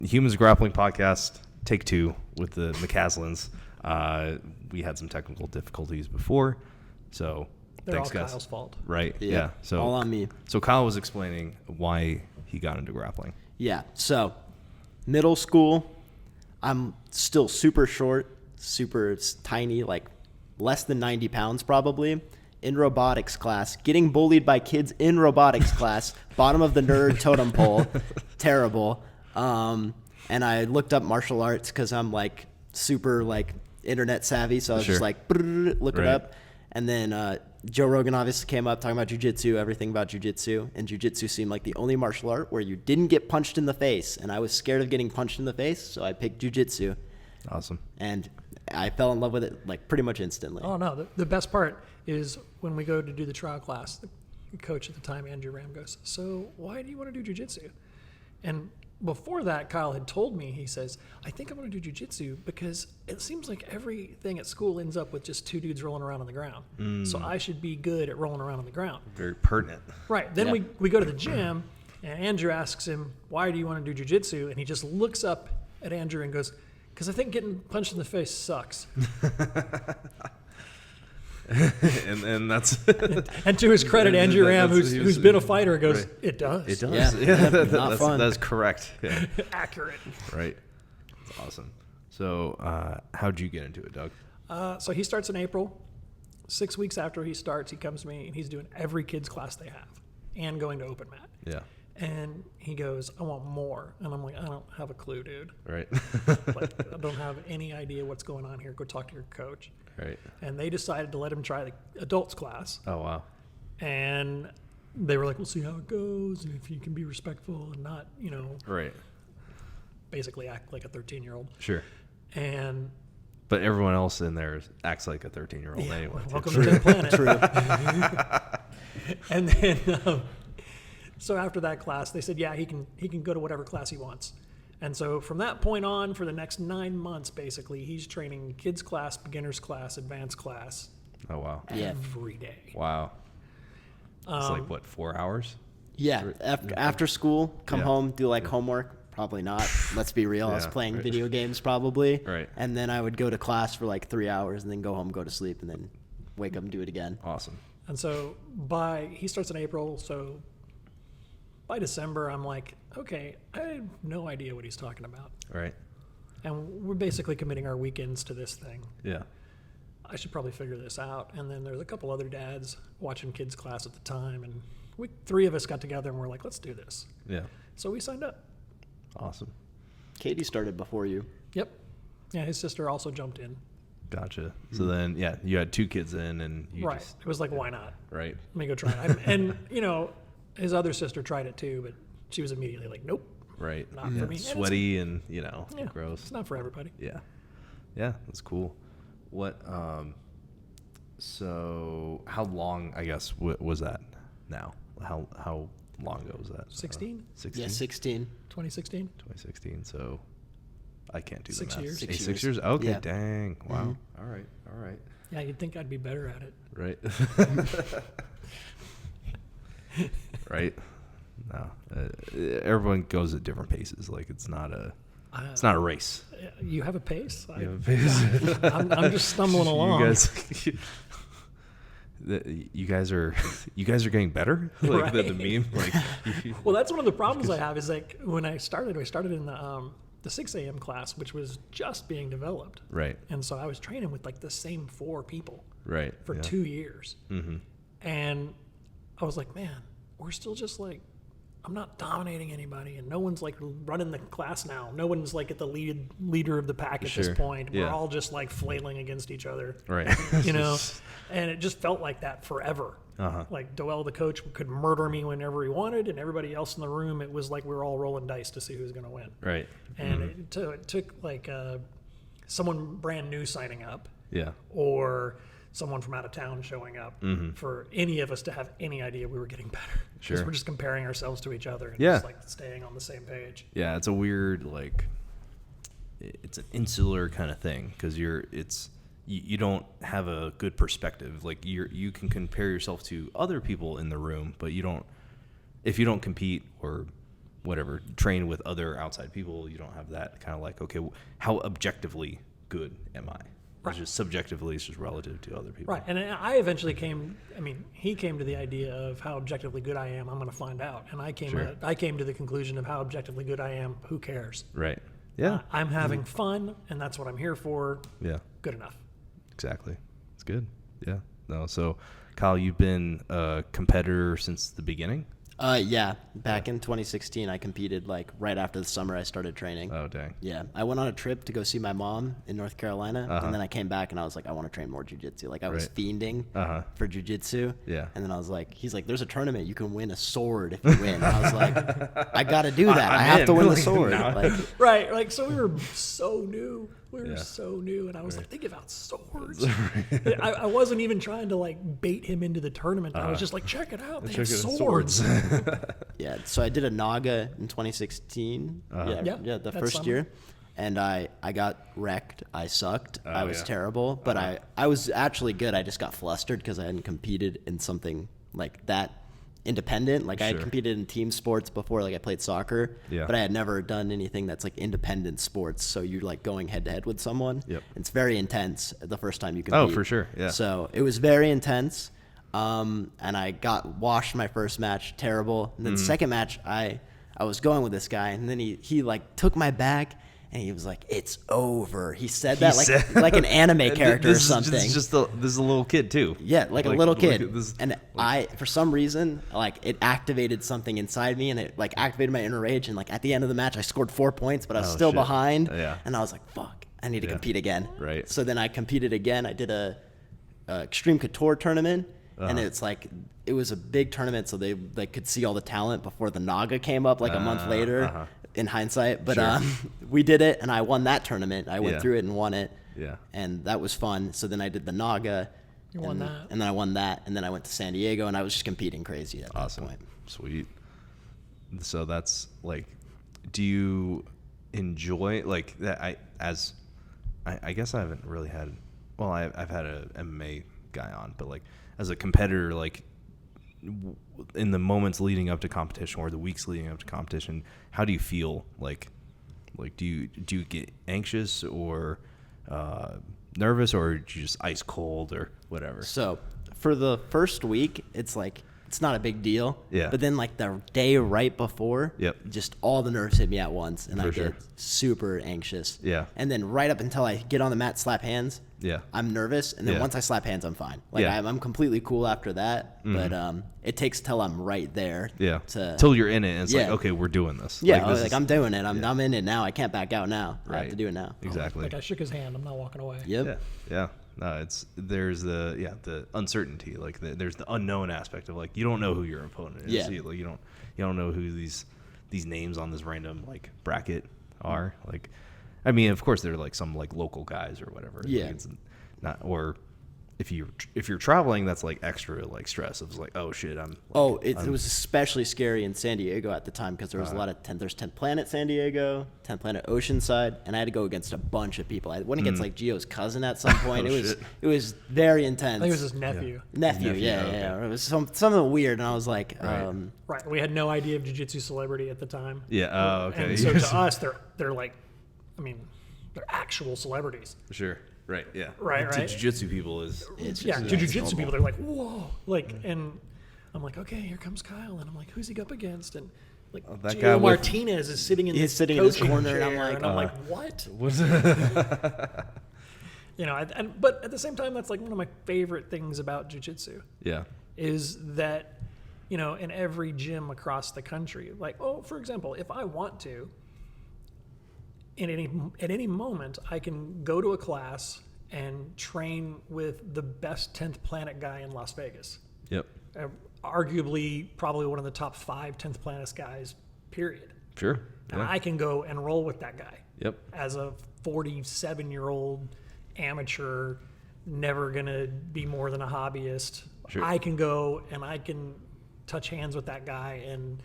Humans Grappling Podcast, take 2 with the Mccaslins. We had some technical difficulties before, so They're thanks, all guys. Kyle's fault. Right? Yeah. So all on me. So Kyle was explaining why he got into grappling. Yeah. So middle school, I'm still super short, super tiny, like less than 90 pounds probably. In robotics class, getting bullied by kids in robotics class, bottom of the nerd totem pole, terrible. And I looked up martial arts because I'm like super like internet savvy, so I was just like look it up. And then Joe Rogan obviously came up talking about jiu-jitsu, everything about jiu-jitsu, and jiu-jitsu seemed like the only martial art where you didn't get punched in the face, and I was scared of getting punched in the face, so I picked jiu-jitsu. Awesome. And I fell in love with it like pretty much instantly. Oh no, the best part is when we go to do the trial class, the coach at the time, Andrew Ram, goes, "So why do you want to do jiu-jitsu?" And before that, Kyle had told me, he says, "I think I'm going to do jiu-jitsu because it seems like everything at school ends up with just 2 dudes rolling around on the ground. So I should be good at rolling around on the ground." Very pertinent. Right. Then we go to the gym, and Andrew asks him, "Why do you want to do jiu-jitsu?" And he just looks up at Andrew and goes, "Because I think getting punched in the face sucks." and that's and to his credit, Andrew Ram, who's been a fighter, goes, right. "It does. It does. Yeah. Not fun. That's correct. Yeah. Accurate." Right. That's awesome. So how'd you get into it, Doug? So he starts in April. 6 weeks after he starts, he comes to me, and he's doing every kids class they have and going to open mat. Yeah. And he goes, "I want more." And I'm like, "I don't have a clue, dude. Right. Like, I don't have any idea what's going on here. Go talk to your coach." Right. And they decided to let him try the adults class. Oh, wow. And they were like, "We'll see how it goes, and if you can be respectful and not, Right. basically act like a 13-year-old. Sure. And But everyone else in there acts like a 13-year-old yeah, anyway. welcome to the planet. True. And then, so after that class, they said, yeah, he can go to whatever class he wants. And so from that point on, for the next 9 months, basically, he's training kids class, beginners class, advanced class. Oh, wow. Yeah. Every day. Wow. It's like, what, 4 hours? Yeah. After school, come Yeah. home, do like homework. Probably not. Let's be real. I was Yeah, playing right. video games probably. Right. And then I would go to class for like 3 hours and then go home, go to sleep, and then wake up and do it again. Awesome. And so he starts in April, so by December, I'm like, okay, I have no idea what he's talking about. Right. And we're basically committing our weekends to this thing. Yeah. I should probably figure this out. And then there's a couple other dads watching kids class at the time, and 3 of us got together and we're like, let's do this. Yeah. So we signed up. Awesome. Katie started before you. Yep. Yeah, his sister also jumped in. Gotcha. So then, yeah, you had 2 kids in, and you Right. just It was like, why not? right. Let me go try it. And, his other sister tried it too, but she was immediately like, nope, Right. not for me. And it's- Sweaty and yeah, gross. It's not for everybody. Yeah. Yeah, that's cool. What? So how long? I guess was that now? How long ago was that? 16? 16. Yeah, 16. 2016? 2016. So I can't do 6 the math. years. 6 6 years. years. Okay. Yeah. Dang. Wow. All right. All right. Yeah, you'd think I'd be better at it. Right. Right. No. Everyone goes at different paces. Like it's not a race. You have a pace? You have a pace. I'm just stumbling along. You guys are getting better. Like Right. the meme. Like. Well, that's one of the problems I have is like when I started in the 6 a.m. class, which was just being developed. Right. And so I was training with like the same 4 people Right. for yeah. 2 years. Mm-hmm. And I was like, man, we're still just like, I'm not dominating anybody, and no one's like running the class now. No one's like at the leader of the pack at this Sure. point. We're Yeah. all just like flailing against each other, Right. And it just felt like that forever. Uh-huh. Like Doel, the coach, could murder me whenever he wanted, and everybody else in the room, it was like we were all rolling dice to see who's going to win. Right. And it took like someone brand new signing up, Yeah. or someone from out of town showing up for any of us to have any idea we were getting better. Because Sure. we're just comparing ourselves to each other and Yeah. just like staying on the same page. Yeah. It's a weird it's an insular kind of thing because you don't have a good perspective. Like you can compare yourself to other people in the room, but if you don't compete or whatever, train with other outside people, you don't have that kind of like, okay, how objectively good am I? Right. It's just subjectively, it's just relative to other people. Right. And I eventually he came to the idea of how objectively good I am, I'm going to find out. And I came to the conclusion of how objectively good I am, who cares? Right. Yeah. I'm having fun, and that's what I'm here for. Yeah. Good enough. Exactly. It's good. Yeah. No. So, Kyle, you've been a competitor since the beginning? Yeah. Back in 2016, I competed like right after the summer I started training. Oh, dang. Yeah. I went on a trip to go see my mom in North Carolina, and then I came back and I was like, I want to train more jiu-jitsu. Like I was fiending for jiu-jitsu. Yeah. And then I was like, he's like, there's a tournament. You can win a sword if you win. And I was like, I got to do that. I have to win the sword. Like, Right. Like, so we were so new. And I was like thinking about swords. I wasn't even trying to like bait him into the tournament. I was just like, check it out. They have swords. yeah. So I did a Naga in 2016. Yeah, the first summer. year. And I got wrecked. I sucked. I was terrible. But I was actually good. I just got flustered because I hadn't competed in something like that independent. Like I had competed in team sports before, like I played soccer, but I had never done anything that's like independent sports. So you're like going head to head with someone. Yep. It's very intense the first time you compete. Oh, for sure. Yeah. So it was very intense. And I got washed my first match, terrible. And then second match, I was going with this guy, and then he like took my back. And he was like, "It's over." He said that like an anime character or something. This is a little kid too. Yeah, like a little kid. And I, for some reason, like it activated something inside me, and it like activated my inner rage. And like at the end of the match, I scored 4 points, but I was still behind. Yeah. And I was like, "Fuck, I need to compete again." Right. So then I competed again. I did a Extreme Couture tournament, and it's like it was a big tournament, so they could see all the talent before the Naga came up like a month later. In hindsight, but we did it, and I won that tournament. I went through it and won it. Yeah. And that was fun. So then I did the Naga. You won that. And then I won that, and then I went to San Diego, and I was just competing crazy at that point. Sweet. So that's like, do you enjoy like that? I guess I haven't really had. Well, I've had a MMA guy on, but like as a competitor, like in the moments leading up to competition or the weeks leading up to competition, how do you feel? Like do you get anxious or nervous, or do you just ice cold or whatever? So for the first week, it's like it's not a big deal. Yeah. But then like the day right before, just all the nerves hit me at once, and I get super anxious. Yeah. And then right up until I get on the mat, slap hands. Yeah. I'm nervous, and then once I slap hands, I'm fine. Like I'm completely cool after that. But it takes till I'm right there. Yeah. Till you're in it, and it's like, okay, we're doing this. Yeah. Like I'm doing it. I'm in it now. I can't back out now. I have to do it now. Exactly. Like I shook his hand. I'm not walking away. Yep. Yeah. No, there's the uncertainty, like there's the unknown aspect of like you don't know who your opponent is. Yeah. Like you don't know who these names on this random like bracket are. Like, I mean, of course they're like some like local guys or whatever. Yeah. Like, it's not, or if you're traveling, that's like extra like stress. It was like, oh shit, it was especially scary in San Diego at the time because there was a lot of there's 10th Planet San Diego, 10th Planet Oceanside, and I had to go against a bunch of people. I went against like Gio's cousin at some point. It was very intense. I think it was his nephew. Nephew, yeah. It was something weird, and I was like, right. We had no idea of jiu-jitsu celebrity at the time. Yeah. Oh, okay. And so to us, they're like, I mean, they're actual celebrities. Sure. Right. Yeah. Right. To jiu-jitsu people to jiu-jitsu people, they're like, whoa, like, and I'm like, okay, here comes Kyle, and I'm like, who's he up against? And like, that Gio guy Martinez is sitting in his corner, chair, and I'm like, what? Was You know, but at the same time, that's like one of my favorite things about jiu-jitsu. Yeah. Is that, you know, in every gym across the country, like, for example, if I want to, at any moment, I can go to a class and train with the best 10th Planet guy in Las Vegas. Yep. Arguably, probably one of the top 5 10th Planet guys, period. Sure. And I can go and roll with that guy. Yep. As a 47-year-old amateur, never going to be more than a hobbyist. Sure. I can go and I can touch hands with that guy and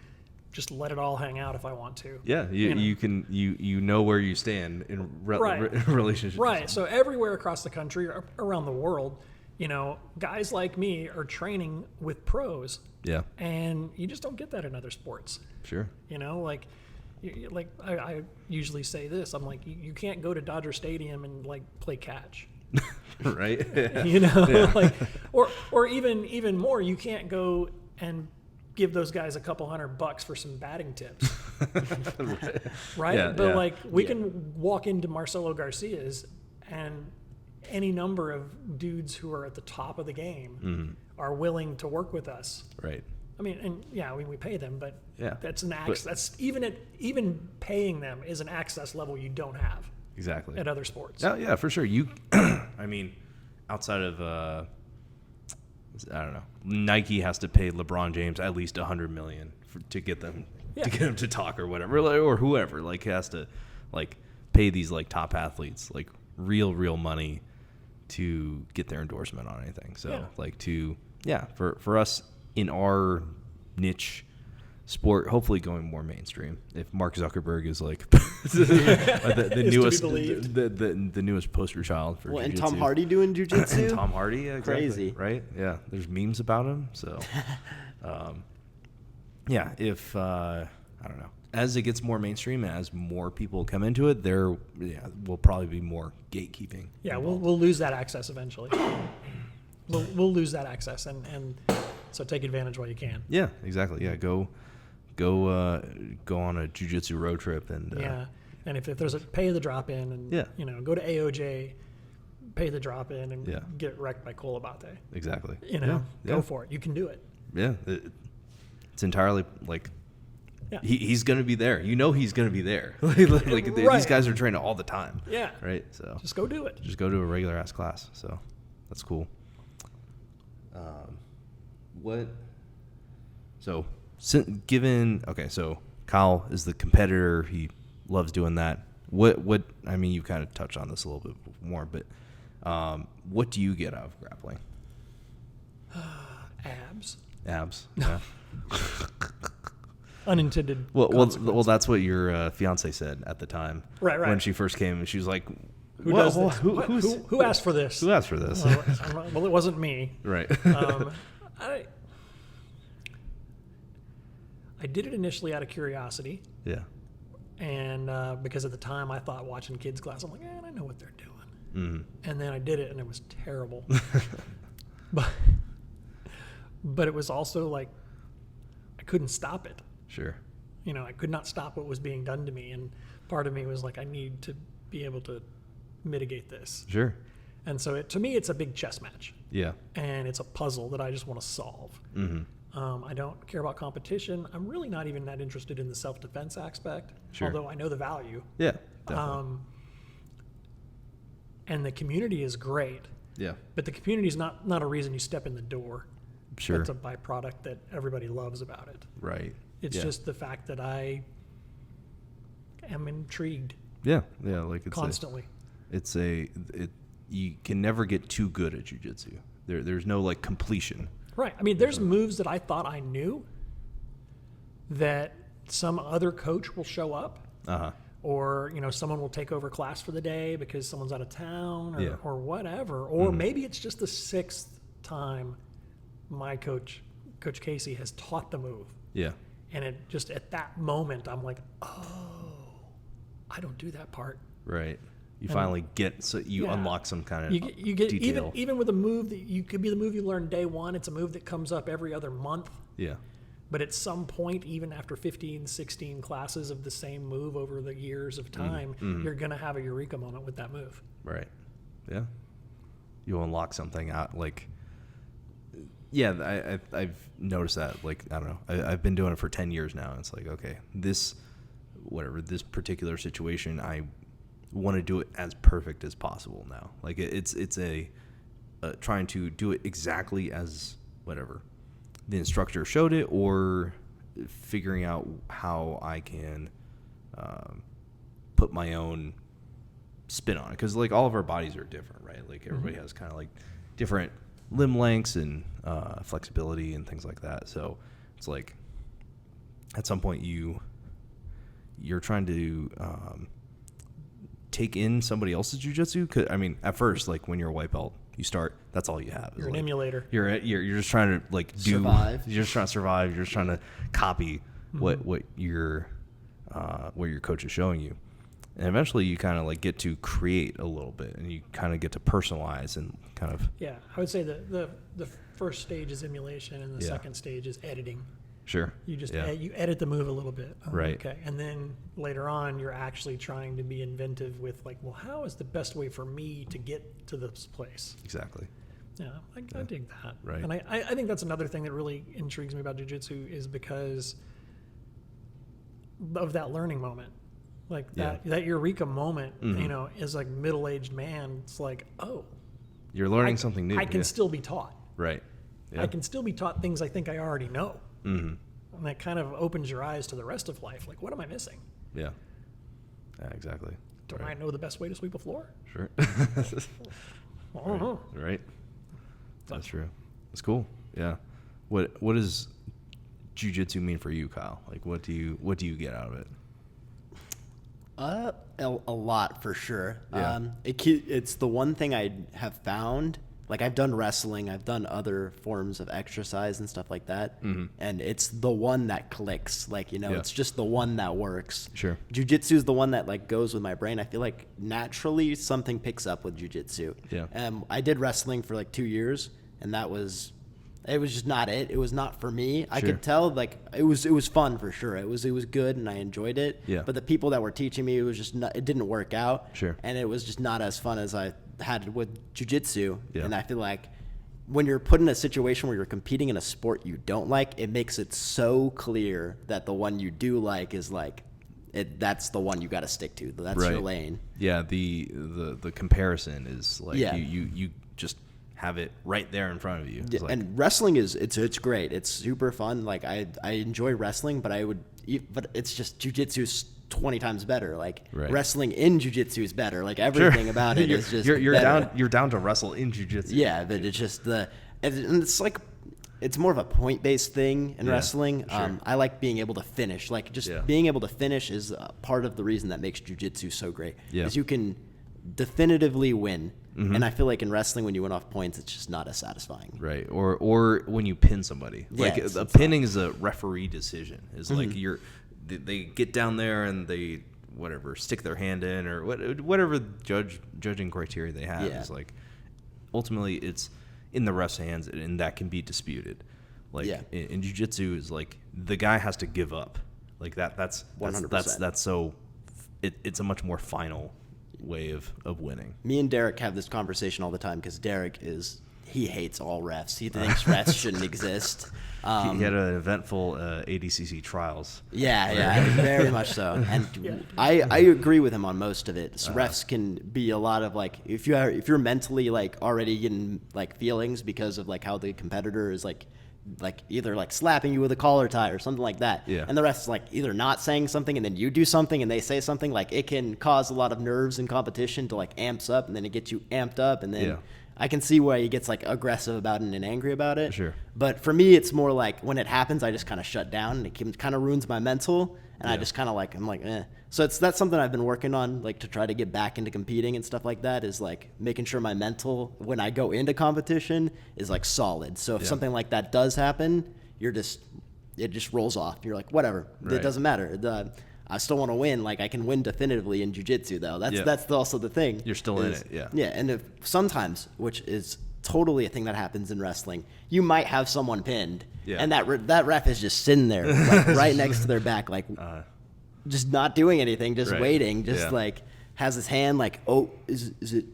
just let it all hang out if I want to. Yeah, you know where you stand in relationships. Right. So everywhere across the country, or around the world, you know, guys like me are training with pros. Yeah. And you just don't get that in other sports. Sure. You know, like I usually say this. I'm like, you can't go to Dodger Stadium and like play catch. Right. Yeah. You know, Yeah. like, or even more, you can't go and give those guys a couple $100 for some batting tips. Right. Yeah, But yeah. like we can walk into Marcelo Garcia's and any number of dudes who are at the top of the game are willing to work with us. Right. I mean, and yeah, we pay them, but Yeah. that's an But- that's even paying them is an access level you don't have Exactly. at other sports. Oh, yeah, for sure. You, I mean, outside of, I don't know, Nike has to pay LeBron James at least $100 million to get them to talk or whatever, or whoever. Like, has to like pay these like top athletes like real money to get their endorsement on anything. So for us in our niche sport, hopefully going more mainstream. If Mark Zuckerberg is like the Is newest, to be believed. the newest poster child for And jiu-jitsu. Tom Hardy doing jujitsu? Tom Hardy, yeah, exactly. Crazy. Right? Yeah, there's memes about him. So, if I don't know, as it gets more mainstream, as more people come into it, there will probably be more gatekeeping. Yeah, involved. we'll lose that access eventually. We'll lose that access, and so take advantage while you can. Yeah, exactly. Yeah, go on a jiu-jitsu road trip and And if there's a pay the drop in, and go to AOJ, pay the drop in, and get wrecked by Kolabate. exactly. Go for it. You can do it. Yeah, it's entirely like. Yeah. He's going to be there. He's going to be there. Right. These guys are training all the time. Yeah. Right. So Just go do it. just go to a regular ass class. So that's cool. What? So so Kyle is the competitor. He loves doing that. What? I mean, you kind of touched on this a little bit more, but what do you get out of grappling? Abs. Abs. Yeah. Unintended. Well, consequence. that's what your fiance said at the time. Right. When she first came, and she was like, Who "What- does this? what- Who asked for this? Who asked for this?" Well, it wasn't me. Right. I did it initially out of curiosity, Yeah. and because at the time I thought watching kids class, I'm like, I know what they're doing. Mm. And then I did it, and it was terrible. but it was also like I couldn't stop it. Sure. I could not stop what was being done to me, and part of me was like, I need to be able to mitigate this. Sure. And so to me, it's a big chess match, Yeah. and it's a puzzle that I just want to solve. Mm-hmm. I don't care about competition. I'm really not even that interested in the self-defense aspect, Sure. although I know the value. Yeah. Definitely. And the community is great, Yeah. but the community is not a reason you step in the door. Sure. That's a byproduct that everybody loves about it. Right. It's Yeah. just the fact that I am intrigued Yeah. Yeah. Like it's constantly. you can never get too good at jiu-jitsu. There's no like completion. Right. I mean, there's moves that I thought I knew that some other coach will show up, Uh-huh. or someone will take over class for the day because someone's out of town, Yeah. or whatever, or maybe it's just the 6th time my coach Casey has taught the move, Yeah. and it just at that moment I'm like, oh, I don't do that part. Right. You And- finally you Yeah. unlock some kind of You get detail. even with a move that you could be the move you learn day one. It's a move that comes up every other month. Yeah. But at some point, even after 15, 16 classes of the same move over the years of time, you're going to have a eureka moment with that move. Right. Yeah. You unlock something out like. Yeah, I've noticed that. Like, I don't know. I've been doing it for 10 years now. And it's like, okay, this particular situation, I want to do it as perfect as possible now. Like it's trying to do it exactly as whatever the instructor showed it, or figuring out how I can put my own spin on it. Because like all of our bodies are different, right? Like everybody has kind of like different limb lengths and flexibility and things like that. So it's like at some point you're trying to take in somebody else's jiu-jitsu. I mean, at first, like when you're a white belt, you start, that's all you have. You're an emulator. You're just trying to like Survive. You're just trying to survive. You're just trying to copy what your coach is showing you. And eventually you kind of like get to create a little bit, and you kind of get to personalize and kind of. Yeah, I would say the first stage is emulation, and the second stage is editing. Sure. You just you edit the move a little bit. Right. Okay. And then later on, you're actually trying to be inventive with like, well, how is the best way for me to get to this place? Exactly. Yeah, I dig that. Right. And I think that's another thing that really intrigues me about jiu-jitsu is because of that learning moment. Like that eureka moment, as like middle-aged man, it's like, oh. You're learning something new. I can still be taught. Right. Yeah. I can still be taught things I think I already know. Mm-hmm. And that kind of opens your eyes to the rest of life. Like, what am I missing? Yeah. Yeah, exactly. Don't I know the best way to sweep a floor? Sure. I don't know. Right. That's true. That's cool. Yeah. What does jiu-jitsu mean for you, Kyle? Like, what do you get out of it? A lot for sure. Yeah. It's the one thing I have found. Like I've done wrestling, I've done other forms of exercise and stuff like that, and it's the one that clicks. Like it's just the one that works. Sure. Jiu-jitsu is the one that like goes with my brain. I feel like naturally something picks up with jiu-jitsu. Yeah. I did wrestling for like 2 years, and it was just not it. It was not for me. I could tell like it was fun for sure. It was good and I enjoyed it. Yeah. But the people that were teaching me, it didn't work out. Sure. And it was just not as fun as I had with jiu-jitsu. Yeah. And I feel like when you're put in a situation where you're competing in a sport you don't like, it makes it so clear that the one you do like is like that's the one you got to stick to. That's your lane. Yeah. The comparison is like you just have it right there in front of you. Yeah, like, and wrestling it's great. It's super fun. Like I enjoy wrestling, but it's just jiu-jitsu is 20 times better. Like wrestling in jiu-jitsu is better. Like everything about it is just you're down to wrestle in jiu-jitsu. Yeah, but it's just and it's like it's more of a point-based thing in wrestling. Sure. I like being able to finish. Like just being able to finish is part of the reason that makes jiu-jitsu so great. Yeah. Is you can definitively win. And I feel like in wrestling, when you win off points, it's just not as satisfying. Right. Or when you pin somebody. Yeah, like it's pinning is a referee decision. It's like they get down there and they stick their hand in or whatever judging criteria they have. Is like ultimately it's in the ref's hands and that can be disputed. Like in jiu-jitsu is like the guy has to give up. Like that's 100%. That's so it's a much more final way of winning. Me and Derek have this conversation all the time because Derek he hates all refs. He thinks refs shouldn't exist. He had an eventful ADCC trials. Yeah, very much so. And I agree with him on most of it. So refs can be a lot of like if you're mentally like already getting like feelings because of like how the competitor is like either like slapping you with a collar tie or something like that. Yeah. And the ref's like either not saying something and then you do something and they say something, like it can cause a lot of nerves in competition to like amps up and then it gets you amped up and then I can see why he gets like aggressive about it and angry about it. Sure. But for me, it's more like when it happens, I just kind of shut down and it kind of ruins my mental. And I just kind of like, I'm like, eh. So that's something I've been working on, like to try to get back into competing and stuff like that is like making sure my mental, when I go into competition, is like solid. So if something like that does happen, it just rolls off. You're like, whatever, it doesn't matter. I still want to win. Like I can win definitively in jiu-jitsu though. That's also the thing. You're still in it. Yeah. Yeah. And sometimes, which is totally a thing that happens in wrestling, you might have someone pinned and that ref is just sitting there like right next to their back, like just not doing anything, just waiting, just like has his hand like, oh, is it?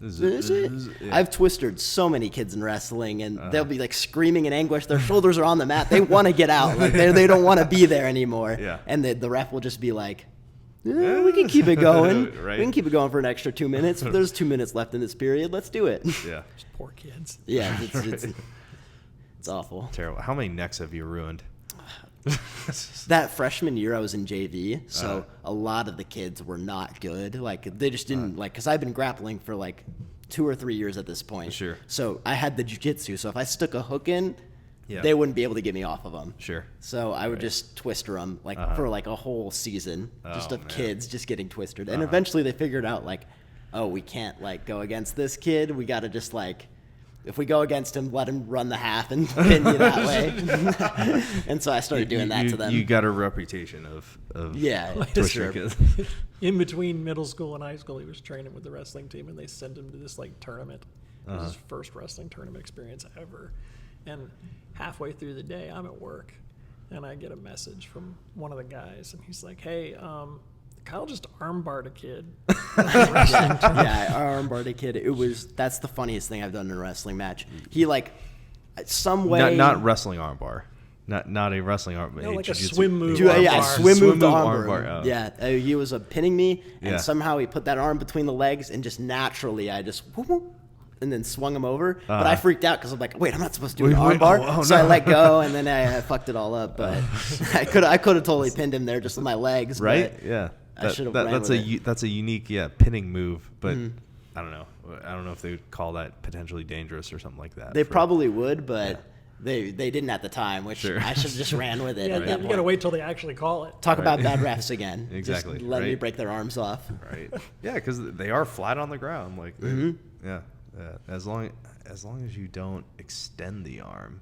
Yeah. I've twisted so many kids in wrestling and they'll be like screaming in anguish. Their shoulders are on the mat. They want to get out. Like they don't want to be there anymore. Yeah. And the ref will just be like, we can keep it going. Right. We can keep it going for an extra 2 minutes. If there's 2 minutes left in this period, let's do it. Yeah. Just poor kids. Yeah, it's awful. Terrible. How many necks have you ruined? That freshman year I was in JV, so a lot of the kids were not good. Like they just didn't because I've been grappling for like 2 or 3 years at this point. Sure. So I had the jiu-jitsu. So if I stuck a hook in, they wouldn't be able to get me off of them. Sure. So I would just twister them for like a whole season, of kids just getting twisted. And eventually they figured out like, oh, we can't like go against this kid. We got to just like if we go against him, let him run the half and pin you that way. And so I started doing that to them. You got a reputation of Twister. kids. In between middle school and high school, he was training with the wrestling team, and they sent him to this like tournament. It was his first wrestling tournament experience ever. And halfway through the day, I'm at work, and I get a message from one of the guys, and he's like, "Hey, Kyle just armbarred a kid." I armbarred a kid. That's the funniest thing I've done in a wrestling match. He some way not wrestling armbar. Not a wrestling arm. No, like a jiu-jitsu. swim move. Swim move the armbar. Yeah, he was pinning me, and Yeah. somehow he put that arm between the legs, and just naturally I just whoop, whoop, and then swung him over. But I freaked out because I'm like, wait, I'm not supposed to do an armbar. So I let go, and then I fucked it all up. But I could have totally pinned him there just with my legs. Right? But Yeah. I should have ran with it. That's a unique pinning move, but I don't know. I don't know if they would call that potentially dangerous or something like that. They probably would, but they didn't at the time, which I should have just ran with it. Yeah, at that you got to wait till they actually call it. Talk about bad refs again. Exactly. Just let me Right. break their arms off. Right. Yeah, because they are flat on the ground. Like, yeah. As long as you don't extend the arm,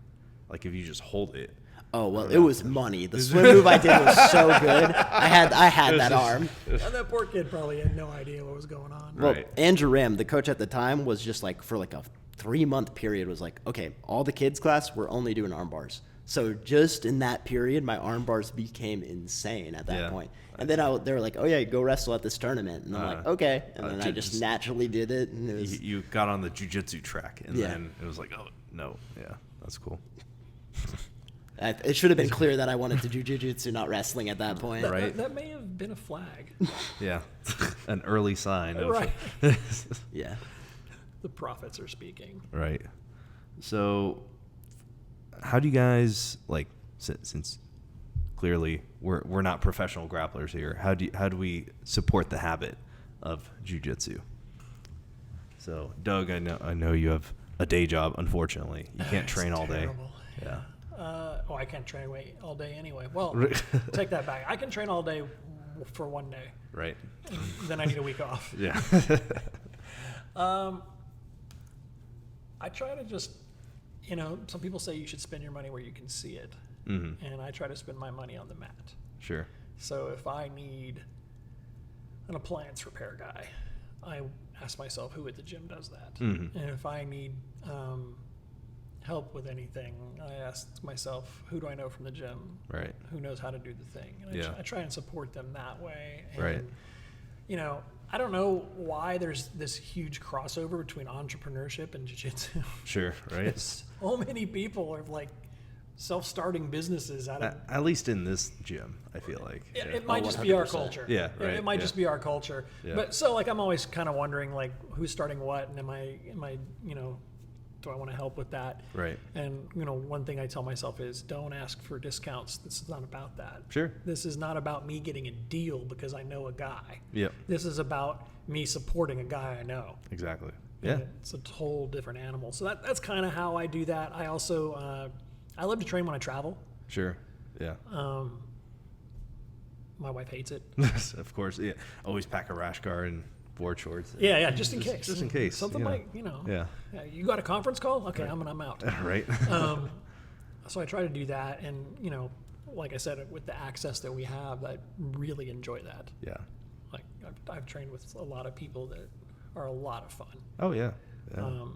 like if you just hold it. Oh well, it was money. The swim move I did was so good. I had that arm. And that poor kid probably had no idea what was going on. Well, Right. Andrew Ram, the coach at the time, was just like for like a 3-month period was like, okay, all the kids class we're only doing arm bars. So just in that period, my arm bars became insane at that point. And then they were like, oh yeah, go wrestle at this tournament, and I'm like, okay. And then I just naturally did it. And it was, You got on the jiu-jitsu track, and then it was like, oh no, yeah, that's cool. it should have been clear that I wanted to do jiu-jitsu, not wrestling at that point. Right. That may have been a flag. Yeah, an early sign of Right. Yeah. The prophets are speaking. Right. So, how do you guys since clearly we're not professional grapplers here? How do we support the habit of jiu-jitsu? So, Doug, I know you have a day job. Unfortunately, you can't train all day. Terrible. Yeah. I can't train all day anyway. Well, take that back. I can train all day for one day. Right. And then I need a week off. Yeah. I try to just, some people say you should spend your money where you can see it. Mm-hmm. And I try to spend my money on the mat. Sure. So if I need an appliance repair guy, I ask myself who at the gym does that. Mm-hmm. And if I need help with anything, I ask myself, who do I know from the gym? Right. Who knows how to do the thing? And I try and support them that way. And, Right. I don't know why there's this huge crossover between entrepreneurship and jiu-jitsu. Sure. Right. So many people are like self-starting businesses out of. At least in this gym, I feel like. It might just be our 100%. culture. Yeah, right, It might just be our culture. Yeah. But so I'm always kind of wondering who's starting what, and am I do I want to help with that? Right. And one thing I tell myself is don't ask for discounts. This is not about that. Sure. This is not about me getting a deal because I know a guy. Yep. This is about me supporting a guy I know. Exactly. Yeah. And it's a whole different animal. So that's kind of how I do that. I also I love to train when I travel. Sure. Yeah. My wife hates it. Of course. Yeah. Always pack a rash guard and board shorts. Yeah, just in case. Just in case. Something Yeah. you got a conference call? Okay, I'm out. Right. So I try to do that, and like I said, with the access that we have, I really enjoy that. Yeah. Like I've trained with a lot of people that are a lot of fun. Oh yeah. Yeah.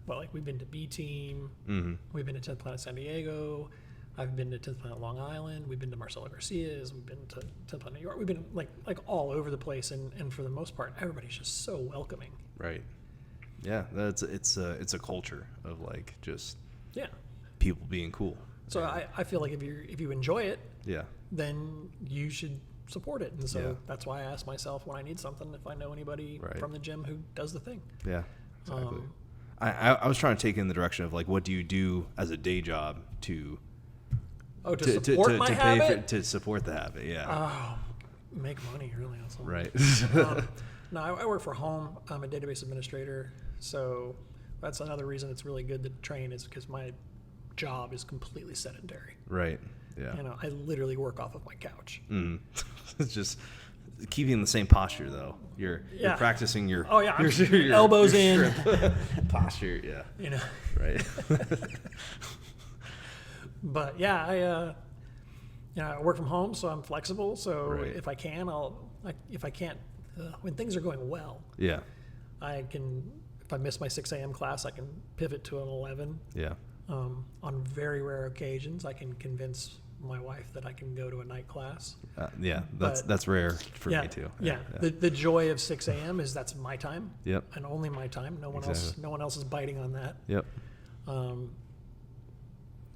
But we've been to B Team, Mm-hmm. we've been to 10th Planet San Diego, I've been to 10th Planet Long Island, we've been to Marcelo Garcia's, we've been to 10th Planet New York, we've been like all over the place, and for the most part, everybody's just so welcoming. Right. Yeah. It's a culture of just Yeah. people being cool. So I feel like if you enjoy it, Yeah. then you should support it. And so Yeah. that's why I ask myself when I need something if I know anybody Right. from the gym who does the thing. Yeah. Exactly. I was trying to take in the direction of what do you do as a day job to Support my habit? to support the habit? Yeah. Make money, really. That's all. Right. No, I work for home. I'm a database administrator. So that's another reason it's really good to train is because my job is completely sedentary. Right. Yeah. I literally work off of my couch. Mm. It's just keeping the same posture though. You're practicing your your elbows in posture. Yeah, you know. right. But yeah, I work from home, so I'm flexible. So Right. if I can, if I can't, when things are going well, Yeah, I can. If I miss my 6 a.m. class, I can pivot to an 11. yeah, On very rare occasions, I can convince my wife that I can go to a night class. yeah. But- That's rare for yeah, me too. Yeah. The joy of 6 a.m. is that's my time. Yep. And only my time. No one Exactly. else is biting on that. Yep.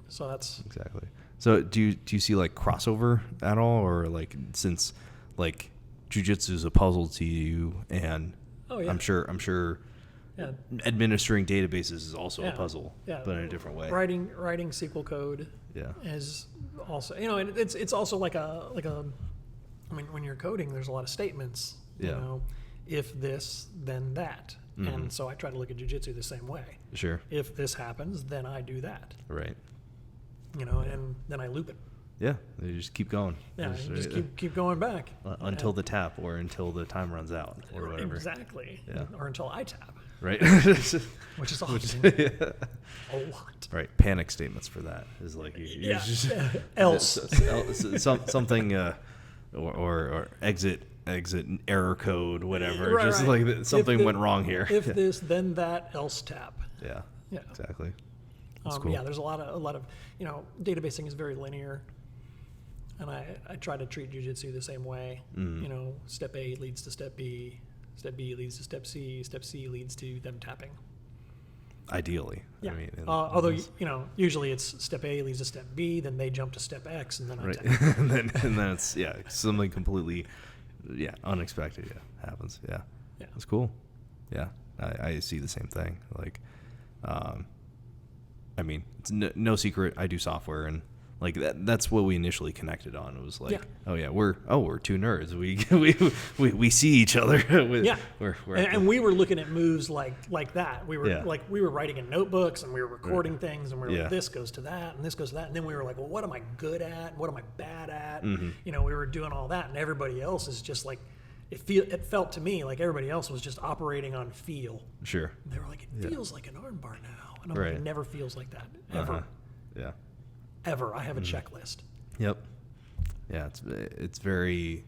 So that's Exactly. So do you see like crossover at all, or like since like jiu-jitsu is a puzzle to you, and Oh, yeah. I'm sure yeah. administering databases is also a Yeah. puzzle, Yeah. but in a different way. Writing SQL code Yeah. is also, and it's also like a I mean, when you're coding, there's a lot of statements. Yeah. You know, if this, then that. Mhm. And so I try to look at jiu-jitsu the same way. Sure. If this happens, then I do that. Right. And then I loop it. Yeah. You just keep going. Yeah, you just keep going back until the tap, or until the time runs out, or whatever. Exactly. Yeah. Or until I tap, Right. which is often Yeah. a lot. Right. Panic statements for that is like you Yeah. just Else. something or exit error code, whatever. Right, just right. like something If the- went wrong here. If this, then that, else tap. Yeah. Yeah. Exactly. That's cool. Yeah, there's a lot of databasing is very linear, and I try to treat jiu-jitsu the same way. Mm. Step A leads to step B leads to step C leads to them tapping. Ideally. Yeah. I mean, Although usually it's step A leads to step B, then they jump to step X, and then I right. tap. and then it's something completely unexpected happens. Yeah. Yeah. That's cool. Yeah. I see the same thing. Like I mean, it's no secret I do software, and like that's what we initially connected on. It was like, we're two nerds. We see each other. And we were looking at moves like that. We were Yeah. we were writing in notebooks, and we were recording things, and we were Yeah. like, this goes to that, and this goes to that, and then we were like, well, what am I good at? What am I bad at? Mm-hmm. We were doing all that, and everybody else is just like, it felt to me like everybody else was just operating on feel. Sure. And they were like, it feels like an armbar now, and I'm like, Right. it never feels like that ever. Uh-huh. Yeah. Ever. I have a checklist. Yep. Yeah, it's very,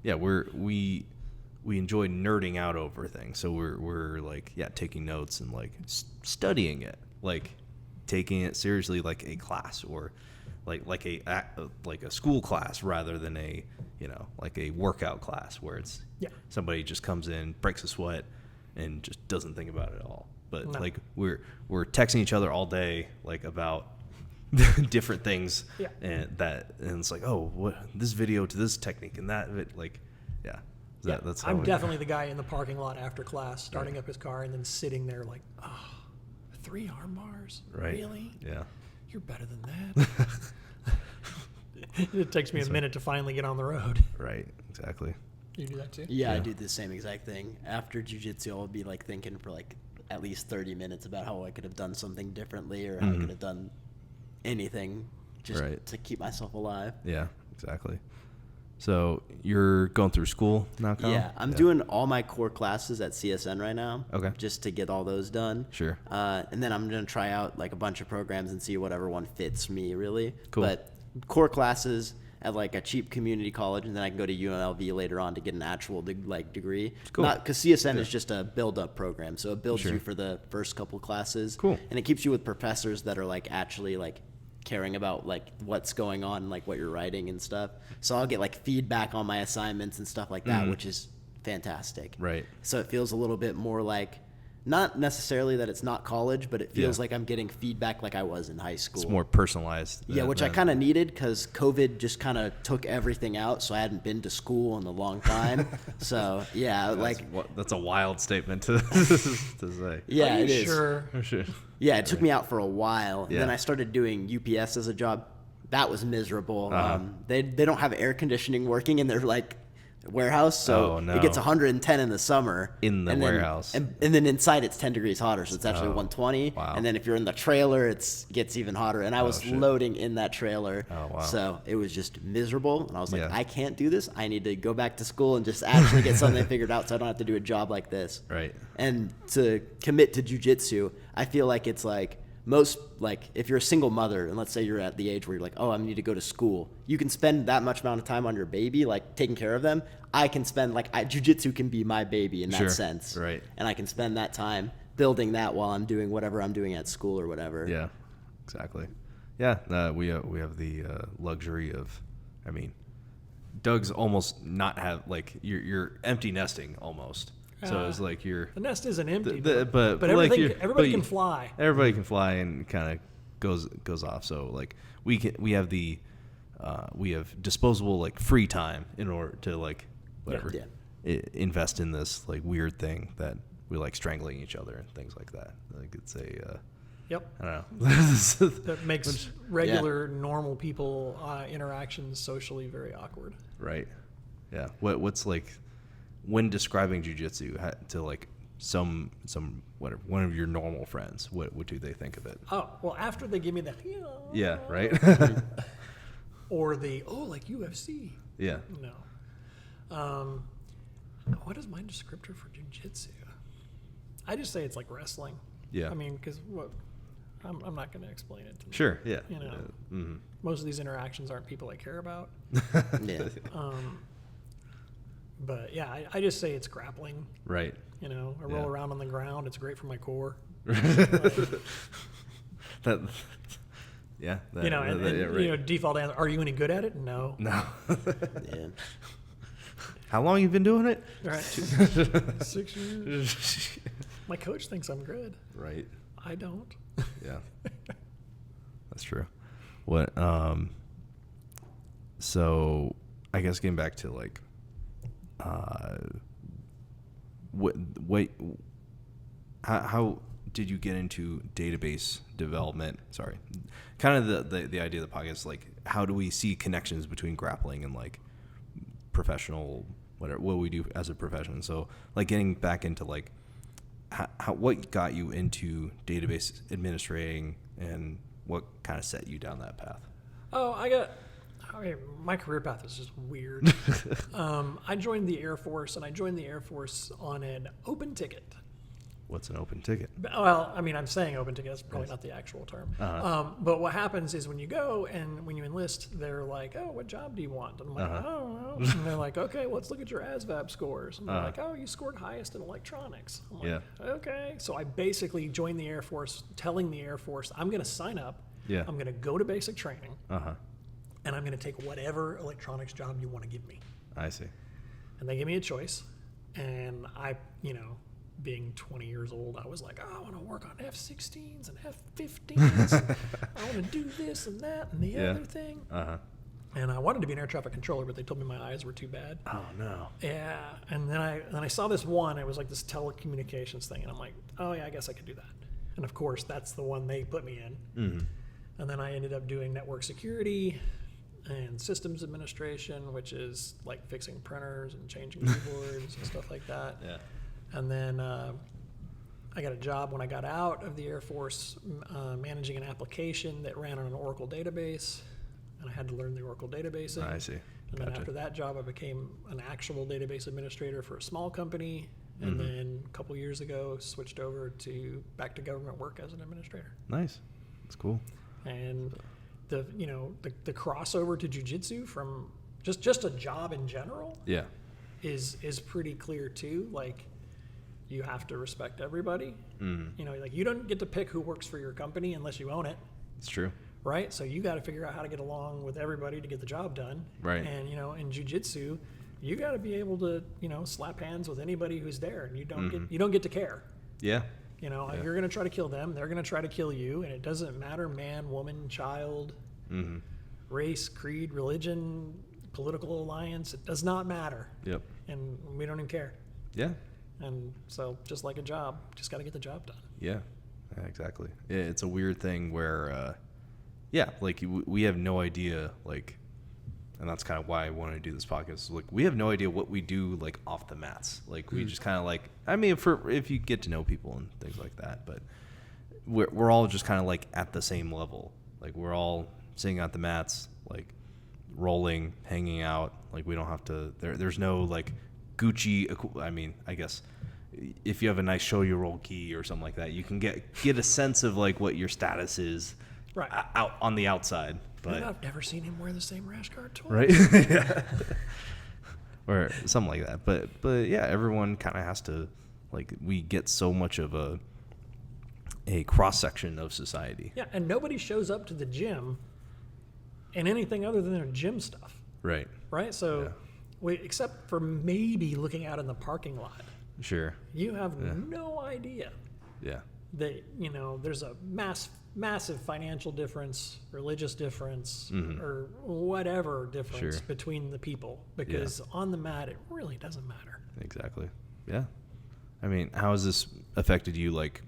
we enjoy nerding out over things. So we're like, taking notes and like studying it, like taking it seriously, like a class, or like a school class, rather than a like a workout class where it's somebody just comes in, breaks a sweat, and just doesn't think about it at all. But No. like we're texting each other all day, like about different things, and it's like, oh, what this video to this technique and that, that's how I'm definitely the guy in the parking lot after class, starting up his car, and then sitting there like, 3 arm bars? Right. Really? Yeah. You're better than that. It takes me a minute to finally get on the road. Right. Exactly. You do that too? Yeah, I Yeah. do the same exact thing. After jiu-jitsu, I'll be like thinking for like at least 30 minutes about how I could have done something differently, or how I could have done anything just Right. to keep myself alive. Yeah. Exactly. So you're going through school now, Kyle? Yeah, I'm doing all my core classes at CSN right now. Okay. Just to get all those done. Sure. And then I'm going to try out like a bunch of programs and see whatever one fits me, really. Cool. But core classes at like a cheap community college, and then I can go to UNLV later on to get an actual degree. Cool. Not because CSN is just a build-up program, so it builds Sure. you for the first couple classes. Cool. And it keeps you with professors that are like actually like caring about like what's going on, like what you're writing and stuff. So I'll get like feedback on my assignments and stuff like that, which is fantastic. Right. So it feels a little bit more like, not necessarily that it's not college, but it feels like I'm getting feedback like I was in high school. It's more personalized. Yeah, which I kind of needed because COVID just kind of took everything out, so I hadn't been to school in a long time. So yeah, that's a wild statement to say. yeah, Are you it is. sure? Sure. Yeah, it took me out for a while, and then Yeah. I started doing UPS as a job. That was miserable. They don't have air conditioning working in their like warehouse, so Oh, no. it gets 110 in the summer. In the and then- warehouse. and then inside it's 10 degrees hotter, so it's actually Oh, 120. wow. And then if you're in the trailer, it gets even hotter. And I was shit. loading in that trailer, Oh, wow. so it was just miserable. And I was like, Yeah. I can't do this. I need to go back to school and just actually get something figured out, so I don't have to do a job like this. Right. And to commit to jiu-jitsu, I feel like it's like most, like if you're a single mother and let's say you're at the age where you're like, oh, I need to go to school, you can spend that much amount of time on your baby, like taking care of them. I can spend jiu-jitsu can be my baby in that Sure. sense. Right. And I can spend that time building that while I'm doing whatever I'm doing at school or whatever. Yeah, exactly. Yeah, we have the luxury of, I mean, Doug's almost not have like you're empty nesting almost. So it's like you're The nest isn't empty, but but like everything, everybody can you- fly. Everybody can fly and kind of goes off. So like we have disposable like free time in order to like whatever Yeah. invest in this like weird thing that we like strangling each other and things like that. Like it's a Yep. I don't know. That makes regular, normal people interactions socially very awkward. Right. Yeah. What's like when describing jiu-jitsu to like some whatever one of your normal friends, what do they think of it? Oh, well, after they give me the Yeah. Right. or the like UFC. Yeah. No. What is my descriptor for jiu-jitsu? I just say it's like wrestling. Yeah. I mean, because I'm not going to explain it to them. Sure. Yeah. You know. Mhm. Most of these interactions aren't people I care about. Yeah. But yeah, I just say it's grappling. Right. You know, I roll Yeah. around on the ground. It's great for my core. That. Yeah. You know, and yeah, right. you know, default answer: are you any good at it? No. No. Yeah. How long you been doing it? All right. 6 years. My coach thinks I'm good. Right. I don't. Yeah. That's true. What so I guess getting back to like how did you get into database development? Sorry. Kind of the idea of the podcast, like how do we see connections between grappling and like professional what we do as a profession? So like getting back into like how what got you into database administrating and what kind of set you down that path? Oh, my career path is just weird. I joined the Air Force, and I joined the Air Force on an open ticket. What's an open ticket? Well, I mean, I'm saying open ticket. That's probably Yes. not the actual term. Uh-huh. But what happens is when you go and when you enlist, they're like, "Oh, what job do you want?" And I'm like, Uh-huh. "I don't know." And they're like, "Okay, let's look at your ASVAB scores." And they're Uh-huh. like, "Oh, you scored highest in electronics." I'm like, Yeah. "Okay." So I basically joined the Air Force, telling the Air Force, "I'm going to sign up. Yeah. I'm going to go to basic training, Uh-huh. and I'm going to take whatever electronics job you want to give me." I see. And they gave me a choice, and I, being 20 years old, I was like, oh, I want to work on F-16s and F-15s. I want to do this and that and the Yeah. other thing. Uh-huh. And I wanted to be an air traffic controller, but they told me my eyes were too bad. Oh no. Yeah. And then I saw this one. It was like this telecommunications thing, and I'm like, oh yeah, I guess I could do that. And of course, that's the one they put me in. Mm-hmm. And then I ended up doing network security and systems administration, which is like fixing printers and changing keyboards and stuff like that. Yeah. And then I got a job when I got out of the Air Force managing an application that ran on an Oracle database, and I had to learn the Oracle database. I see. And then Gotcha. after that job, I became an actual database administrator for a small company, and Mhm. then a couple years ago switched over to back to government work as an administrator. Nice. That's cool. And the crossover to jiu-jitsu from just a job in general Yeah. is pretty clear too. Like, you have to respect everybody. Mm-hmm. Like you don't get to pick who works for your company unless you own it, It's true. right? So you got to figure out how to get along with everybody to get the job done. Right. And in jiu-jitsu, you got to be able to slap hands with anybody who's there, and you don't get to care. Yeah. You're going to try to kill them, they're going to try to kill you, and it doesn't matter man, woman, child, Mm-hmm. race, creed, religion, political alliance. It does not matter, Yep. and we don't even care. Yeah. And so, just like a job, just got to get the job done. Yeah. Yeah, exactly. It's a weird thing where, like we have no idea, like, and that's kind of why I wanted to do this podcast. Like, we have no idea what we do like off the mats. Like, we just kind of like, I mean, for if you get to know people and things like that, but we're all just kind of like at the same level. Like, we're all sitting at the mats, like rolling, hanging out. Like, we don't have to. There's no like Gucci. I mean, I guess if you have a nice show you roll gi or something like that, you can get a sense of like what your status is out on the outside. But I've never seen him wear the same rash guard twice. Right? Yeah. Or something like that. But yeah, everyone kind of has to, like, we get so much of a cross section of society. Yeah, and nobody shows up to the gym in anything other than their gym stuff. Right. Right? So except for maybe looking out in the parking lot. Sure. You have no idea Yeah. that, there's a massive financial difference, religious difference, or whatever difference between the people. Because on the mat, it really doesn't matter. Exactly. Yeah. I mean, how has this affected you? Like,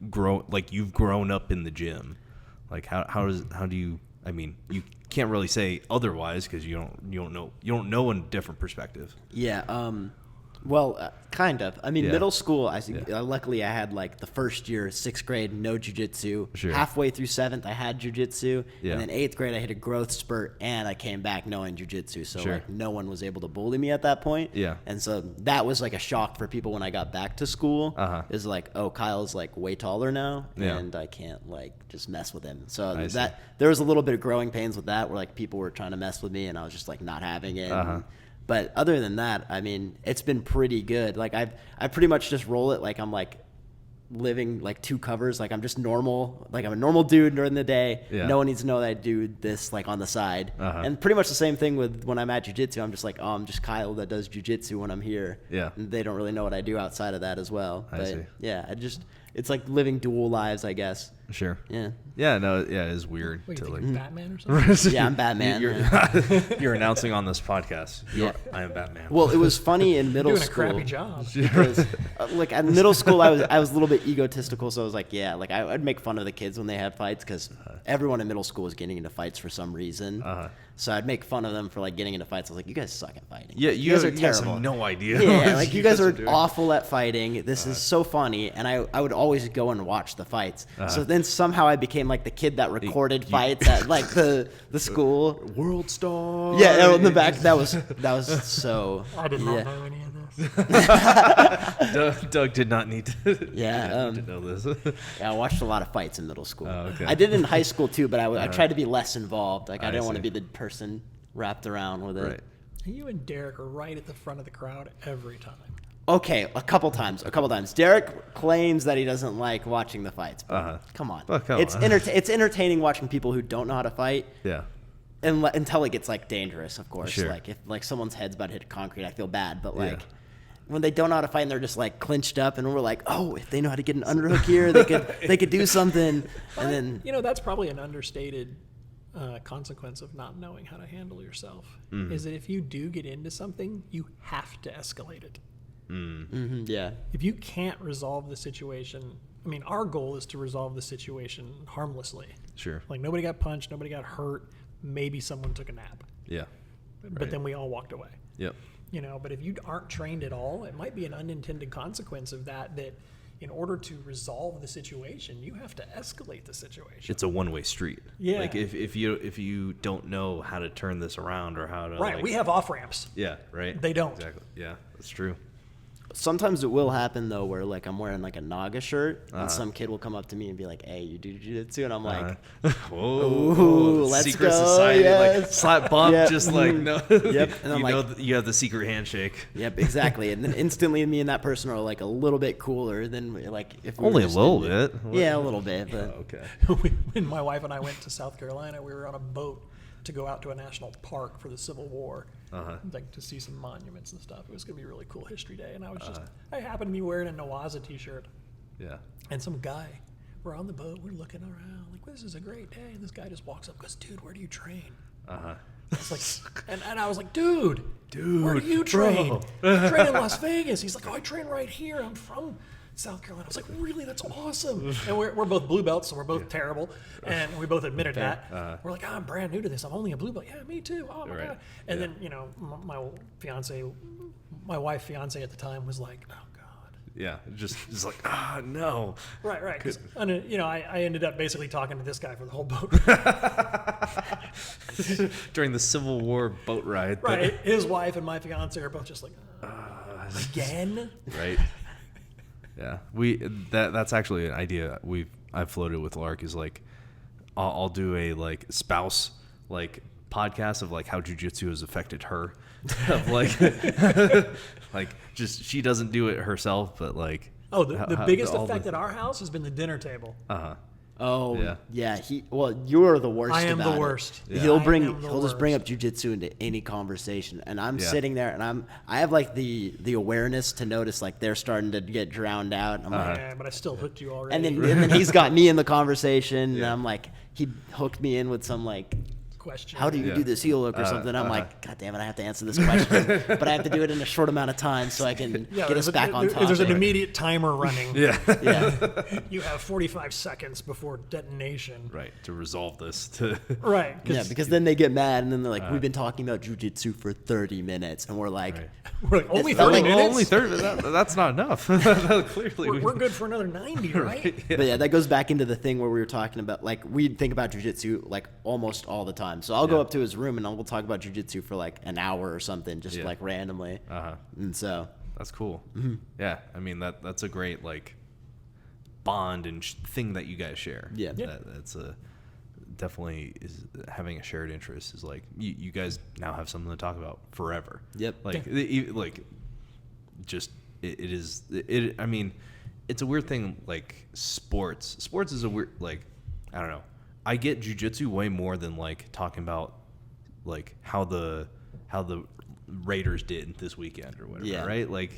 you've grown up in the gym. Like, how do you? I mean, you can't really say otherwise because you don't know a different perspective. Yeah. Well, kind of. I mean, middle school, luckily I had like the first year, 6th grade, no jiu-jitsu. Sure. Halfway through 7th, I had jiu-jitsu. Yeah. And then 8th grade, I hit a growth spurt and I came back knowing jiu-jitsu. So like no one was able to bully me at that point. Yeah. And so that was like a shock for people when I got back to school. Is like, oh, Kyle's like way taller now and I can't like just mess with him. So there was a little bit of growing pains with that where like people were trying to mess with me and I was just like not having it. But other than that, I mean, it's been pretty good. Like I pretty much just roll it like I'm like living like 2 covers. Like I'm just normal. Like I'm a normal dude during the day. Yeah. No one needs to know that I do this like on the side. And pretty much the same thing with when I'm at jiu-jitsu. I'm just like, oh, I'm just Kyle that does jiu-jitsu when I'm here. Yeah. And they don't really know what I do outside of that as well. I see. Yeah, it's like living dual lives, I guess. Sure. Yeah. Yeah. No. Yeah. It's weird. What, to you like think you're Batman or something? Yeah, I'm Batman. You're announcing on this podcast. I am Batman. Well, it was funny in middle doing school. Doing a crappy job. Because, like at middle school, I was a little bit egotistical, so I was like, like I'd make fun of the kids when they had fights because everyone in middle school was getting into fights for some reason. So I'd make fun of them for like getting into fights. I was like, you guys suck at fighting. Yeah, you guys are terrible. Have no idea. Yeah, like you guys are awful at fighting. This is so funny, and I would always go and watch the fights. So then somehow I became like the kid that recorded fights at like the school. World star. Yeah, in the back. That was so. I did not know any of this. Doug did not need to. Yeah, to know this. Yeah, I watched a lot of fights in middle school. Oh, okay. I did it in high school too, but I tried to be less involved. Like I didn't want to be the person wrapped around with it. Right. You and Derek are right at the front of the crowd every time. Okay, a couple times. Derek claims that he doesn't like watching the fights. But come on. Well, it's entertaining watching people who don't know how to fight. Yeah. Until it gets like dangerous, of course. Sure. Like if like someone's head's about to hit concrete, I feel bad. But like when they don't know how to fight and they're just like clinched up, and we're like, oh, if they know how to get an underhook here, they could do something. And then that's probably an understated consequence of not knowing how to handle yourself. Is that if you do get into something, you have to escalate it. Yeah. If you can't resolve the situation, I mean, our goal is to resolve the situation harmlessly. Sure. Like nobody got punched, nobody got hurt. Maybe someone took a nap. Yeah. But then we all walked away. Yep. But if you aren't trained at all, it might be an unintended consequence of that in order to resolve the situation, you have to escalate the situation. It's a one-way street. Yeah. Like if you don't know how to turn this around or how to Right, we have off ramps. Yeah, right. They don't. Exactly. Yeah, that's true. Sometimes it will happen though, where like I'm wearing like a Naga shirt, and some kid will come up to me and be like, "Hey, you do jiu-jitsu?" And I'm like, "Whoa, let's secret go!" society, yes. like slap bump, just like no." Yep. And I'm you have the secret handshake. Yep, exactly. And then instantly, me and that person are like a little bit cooler than like if we only were a little bit. Yeah, a little bit. But okay. When my wife and I went to South Carolina, we were on a boat to go out to a national park for the Civil War, like to see some monuments and stuff. It was going to be a really cool history day, and I happened to be wearing a Nawaza t-shirt. Yeah. And some guy, we're on the boat, we're looking around, like, this is a great day. And this guy just walks up and goes, "Dude, where do you train?" It's like, and I was like, dude, where do you train? I train in Las Vegas. He's like, "Oh, I train right here. I'm from South Carolina. I was like, really? That's awesome. And we're both blue belts, so we're both terrible. And we both admitted that. We're like, I'm brand new to this. I'm only a blue belt. Yeah, me too. Oh, my God. And then, you know, my wife, fiance at the time was like, oh, God. Yeah, just like, no. Right. 'Cause, you know, I ended up basically talking to this guy for the whole boat. During the Civil War boat ride. Right. His wife and my fiance are both just like, again? Right. Yeah. That's actually an idea I've floated with Lark is like, I'll do a like spouse like podcast of like how jiu-jitsu has affected her. Of like, like just she doesn't do it herself, but like the biggest effect at our house has been the dinner table. Oh yeah. You're the worst. I am about the worst. It. He'll just bring up jiu-jitsu into any conversation, and I'm sitting there, and I have like the awareness to notice like they're starting to get drowned out. I'm like, yeah, but I still hooked you already. and then he's got me in the conversation, and I'm like, he hooked me in with some like. Question. How do you do this heel hook or something? I'm like, God damn it, I have to answer this question. But I have to do it in a short amount of time so I can get us back on topic. There's an immediate timer running. Yeah. You have 45 seconds before detonation. Right, to resolve this. Right. Yeah, because then they get mad and then they're like, we've been talking about jiu-jitsu for 30 minutes. And we're like, only 30 minutes? Only 30 that's not enough. Clearly. We're good for another 90, right? Yeah. But yeah, that goes back into the thing where we were talking about, like, we think about jiu-jitsu like almost all the time. So I'll go up to his room and we'll talk about jiu-jitsu for like an hour or something, just like randomly. And so that's cool. Yeah, I mean that's a great like bond and thing that you guys share. Yeah. That's a definitely is having a shared interest is like you guys now have something to talk about forever. Yep. Like like just it is I mean it's a weird thing like sports is a weird like I don't know. I get jiu-jitsu way more than like talking about like how the Raiders did this weekend or whatever, right? Like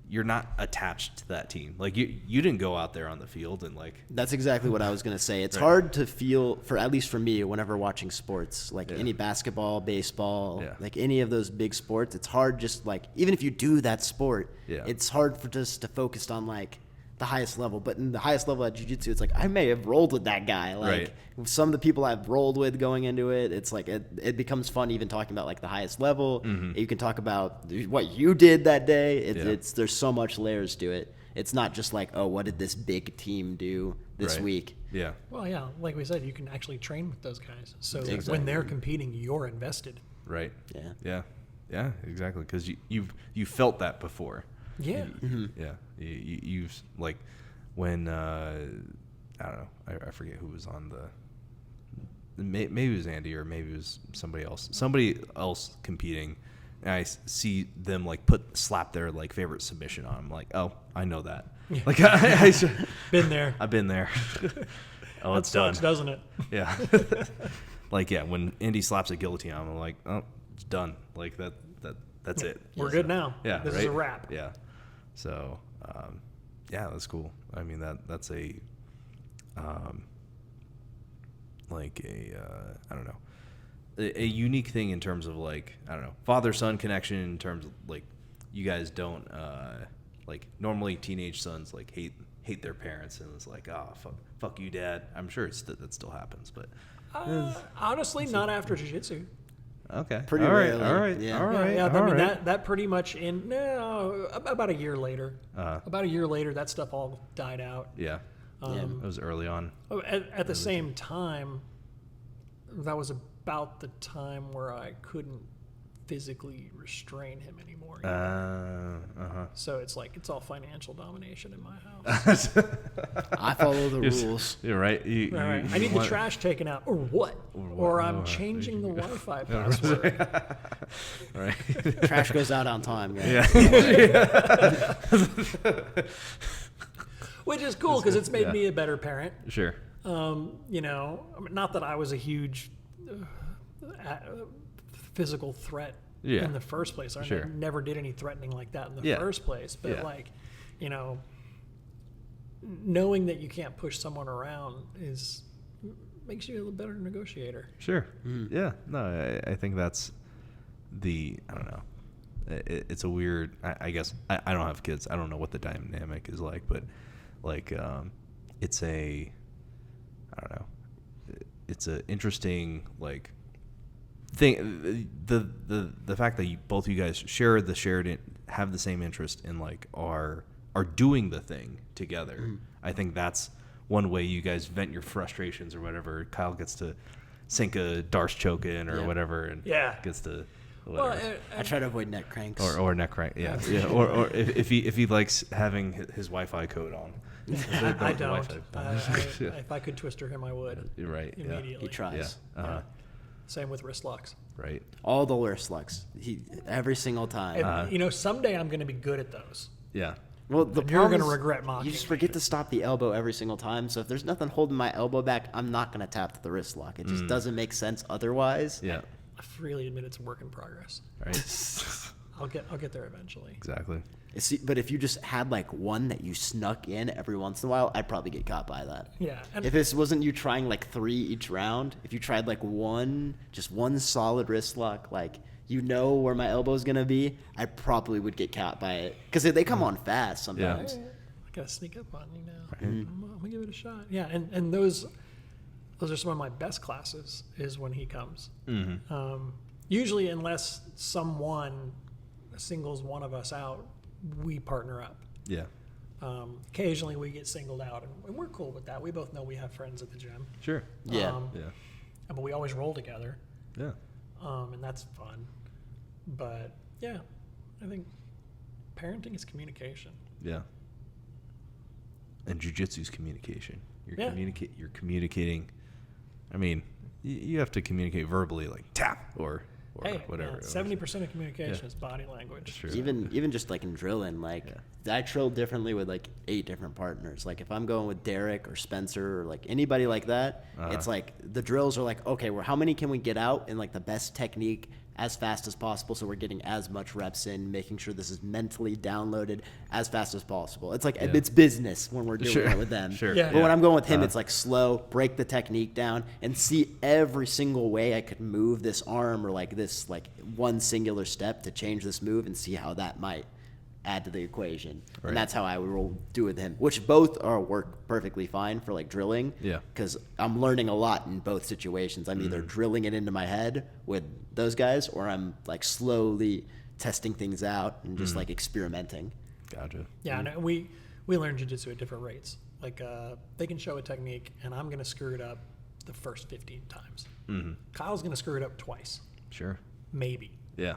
you're not attached to that team. Like you didn't go out there on the field and like. That's exactly what I was gonna say. It's hard to feel at least for me whenever watching sports, like any basketball, baseball, like any of those big sports. It's hard just like even if you do that sport, it's hard for just to focus on like the highest level. But in the highest level at jiu-jitsu, it's like I may have rolled with that guy. Like some of the people I've rolled with going into it, it's like it becomes fun even talking about like the highest level. You can talk about what you did that day. It's there's so much layers to it. It's not just like, oh, what did this big team do this week? Yeah. Well, yeah, like we said, you can actually train with those guys. So when they're competing, you're invested. Right. Yeah. Yeah, exactly. Because you felt that before. Yeah. Yeah. You've like when I don't know. I forget who was on maybe it was Andy or maybe it was somebody else competing. And I see them like slap their like favorite submission on. I'm like, oh, I know that. Yeah. Like I been there. I've been there. Oh, that it's done, doesn't it? Yeah. Like when Andy slaps a guillotine, I'm like, oh, it's done. Like that's it. We're good now. Yeah, this is a wrap. Yeah. So, yeah, that's cool. I mean, that's a, like I don't know, a unique thing in terms of like, I don't know, father-son connection in terms of like, you guys don't, like normally teenage sons like hate their parents and it's like, oh, fuck you, dad. I'm sure that still happens, but. Honestly, not after jiu-jitsu. Okay. Pretty all right. rarely. All right. Yeah. All right. Yeah. All I mean, right. that pretty much about a year later. About a year later, that stuff all died out. Yeah. It was early on. At the same time, that was about the time where I couldn't physically restrain him anymore. So it's like it's all financial domination in my house. I follow the rules. You're right. I need the trash taken out, or what? Or I'm changing the Wi-Fi password. Right. Trash goes out on time, guys. Yeah. Which is cool because it's made me a better parent. Sure. You know, I mean, not that I was a huge physical threat in the first place. I never did any threatening like that in the first place. But like, you know, knowing that you can't push someone around makes you a better negotiator. Sure. Yeah. No, I think that's I don't know. It's a weird. I guess I don't have kids. I don't know what the dynamic is like, but like it's a. I don't know. It's a interesting like thing. The fact that both of you guys have the same interest in like are doing the thing together. Mm-hmm. I think that's one way you guys vent your frustrations or whatever. Kyle gets to sink a Darce choke in or whatever, and gets to. Whatever. Well, I try to avoid neck cranks. Or neck crank, yeah. Or if he likes having his Wi-Fi code on. I don't. If I could twister him, I would. You're right. Immediately. Yeah. He tries. Yeah. Uh-huh. Same with wrist locks. Right. All the wrist locks. Every single time. And, someday I'm going to be good at those. Yeah. Well, you're going to regret mocking. You just forget to stop the elbow every single time. So if there's nothing holding my elbow back, I'm not going to tap the wrist lock. It just doesn't make sense otherwise. Yeah. I freely admit it's a work in progress. Right. I'll get there eventually. Exactly. See, but if you just had like one that you snuck in every once in a while, I'd probably get caught by that. Yeah. If this wasn't you trying like 3 each round, if you tried like just one solid wrist lock, like where my elbow's gonna be, I probably would get caught by it because they come on fast sometimes. Yeah. I gotta sneak up on you now. Right. I'm gonna give it a shot. Yeah, and those are some of my best classes is when he comes. Mm-hmm. Usually, unless someone singles one of us out, we partner up. Yeah. Occasionally, we get singled out, and we're cool with that. We both know we have friends at the gym. Sure. Yeah. But we always roll together. Yeah. And that's fun. But yeah, I think parenting is communication. Yeah. And jiu-jitsu is communication. You're communicating. I mean, you have to communicate verbally, like tap or whatever. 70% of communication is body language. Sure. Even just like in drilling, I drill differently with like 8 different partners. Like if I'm going with Derek or Spencer or like anybody like that, it's like the drills are like, okay, how many can we get out in like the best technique as fast as possible, so we're getting as much reps in, making sure this is mentally downloaded as fast as possible. It's like it's business when we're doing it with them. Sure. Yeah. But when I'm going with him, it's like slow, break the technique down, and see every single way I could move this arm or like this like one singular step to change this move and see how that might add to the equation. Right. And that's how I will do with him, which both work perfectly fine for like drilling. Yeah. Because I'm learning a lot in both situations. I'm either drilling it into my head with those guys, or I'm like slowly testing things out and just like experimenting. Gotcha. Yeah, and we learn jiu-jitsu at different rates. Like they can show a technique, and I'm going to screw it up the first 15 times. Mm-hmm. Kyle's going to screw it up twice. Sure. Maybe. Yeah.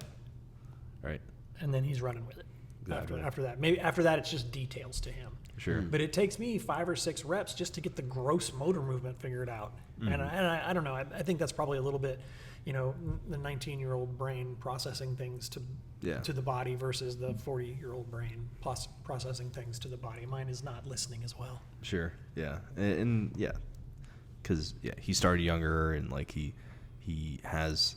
Right. And then he's running with it. Exactly. After that. Maybe after that, it's just details to him. Sure. But it takes me 5 or 6 reps just to get the gross motor movement figured out. Mm-hmm. And I don't know. I think that's probably a little bit, the 19-year-old brain processing things to the body versus the 40-year-old brain processing things to the body. Mine is not listening as well. Sure. Yeah. And because he started younger and like he has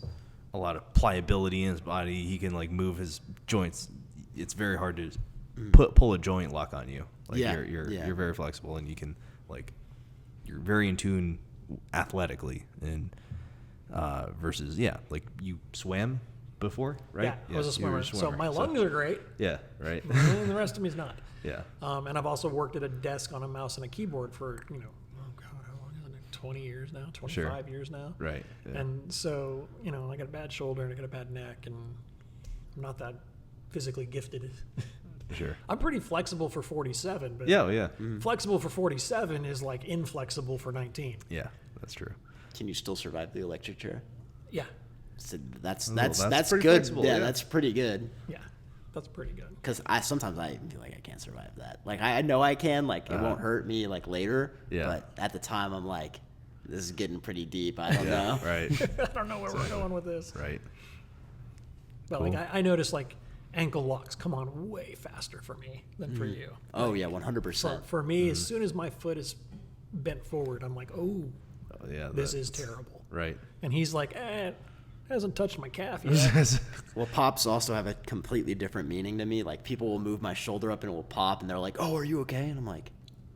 a lot of pliability in his body. He can like move his joints. It's very hard to pull a joint lock on you. Like you're very flexible and you can you're very in tune athletically and versus like you swam before, right? Yeah, I was a swimmer. So my lungs are great. Yeah, right. And the rest of me is not. Yeah. And I've also worked at a desk on a mouse and a keyboard for, how long is it? 20 years now, 25 years now. Right. Yeah. And so, I got a bad shoulder and I got a bad neck and I'm not that physically gifted. Sure. I'm pretty flexible for 47, but flexible for 47 is like inflexible for 19. Yeah, that's true. Can you still survive the electric chair? Yeah. So that's pretty good. flexible, Yeah, that's pretty good. Yeah, that's pretty good. Because sometimes I feel like I can't survive that. Like I know I can. Like it won't hurt me like later. Yeah. But at the time I'm like, this is getting pretty deep. I don't know. Right. I don't know where we're going with this. Right. But Cool. I noticed ankle locks come on way faster for me than for you. Oh yeah, 100%. For me, as soon as my foot is bent forward, I'm like, this is terrible. Right. And he's like, it hasn't touched my calf yet. Well, pops also have a completely different meaning to me. Like people will move my shoulder up and it will pop, and they're like, "Oh, are you okay?" And I'm like,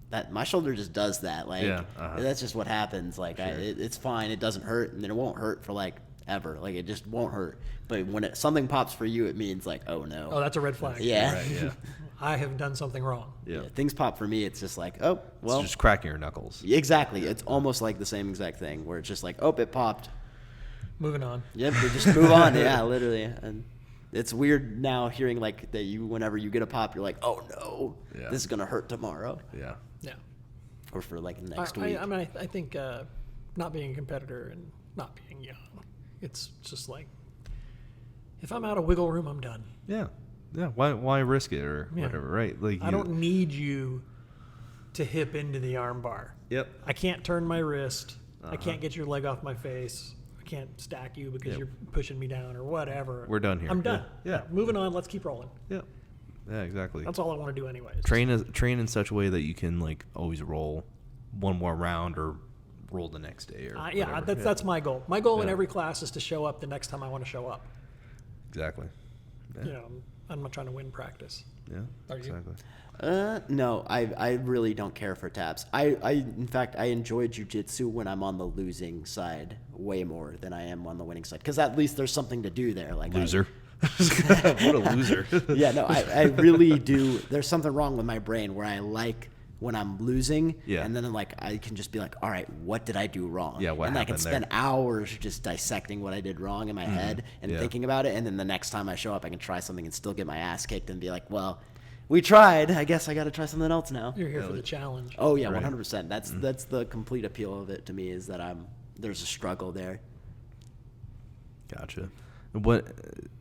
"That my shoulder just does that. Like that's just what happens. Like Sure. it's fine. It doesn't hurt, and then it won't hurt for like ever. Like, it just won't hurt. But when something pops for you, it means like, oh no. Oh, that's a red flag. Yeah. Right, yeah. I have done something wrong. Yeah. Yeah, things pop for me, it's just like, oh, well. It's just cracking your knuckles. Exactly. It's almost like the same exact thing where it's just like, oh, it popped. Moving on. Yep, we just move on. Yeah, literally. And it's weird now hearing like that whenever you get a pop, you're like, oh no, Yeah. this is going to hurt tomorrow. Yeah. Yeah. Or for like the next week. I think not being a competitor and not being young, it's just like, if I'm out of wiggle room, I'm done. Yeah. Yeah. Why risk it or Yeah. whatever, right? Like I don't need you to hip into the arm bar. Yep. I can't turn my wrist. I can't get your leg off my face. I can't stack you because Yep. you're pushing me down or whatever. We're done here. I'm done. Yeah. Moving on. Let's keep rolling. Yeah. Yeah, exactly. That's all I want to do anyways. Train in such a way that you can like always roll one more round or roll the next day or Yeah, whatever. that's my goal. My goal in Yeah. every class is to show up the next time I want to show up. Exactly. Yeah. You know, I'm not trying to win practice. Yeah. Are you? Exactly. No, I really don't care for taps. In fact, I enjoy jiu-jitsu when I'm on the losing side way more than I am on the winning side. Because at least there's something to do there. Like Loser. What a loser. Yeah, no, I really do. There's something wrong with my brain where I like when I'm losing, Yeah. and then like I can just be like, all right, what did I do wrong? Yeah, what and I can happened spend there? hours just dissecting what I did wrong in my head and Yeah. thinking about it, and then the next time I show up, I can try something and still get my ass kicked and be like, well, we tried. I guess I got to try something else now. You're here for the challenge. Oh yeah, Right. 100%. That's the complete appeal of it to me is that there's a struggle there. Gotcha. What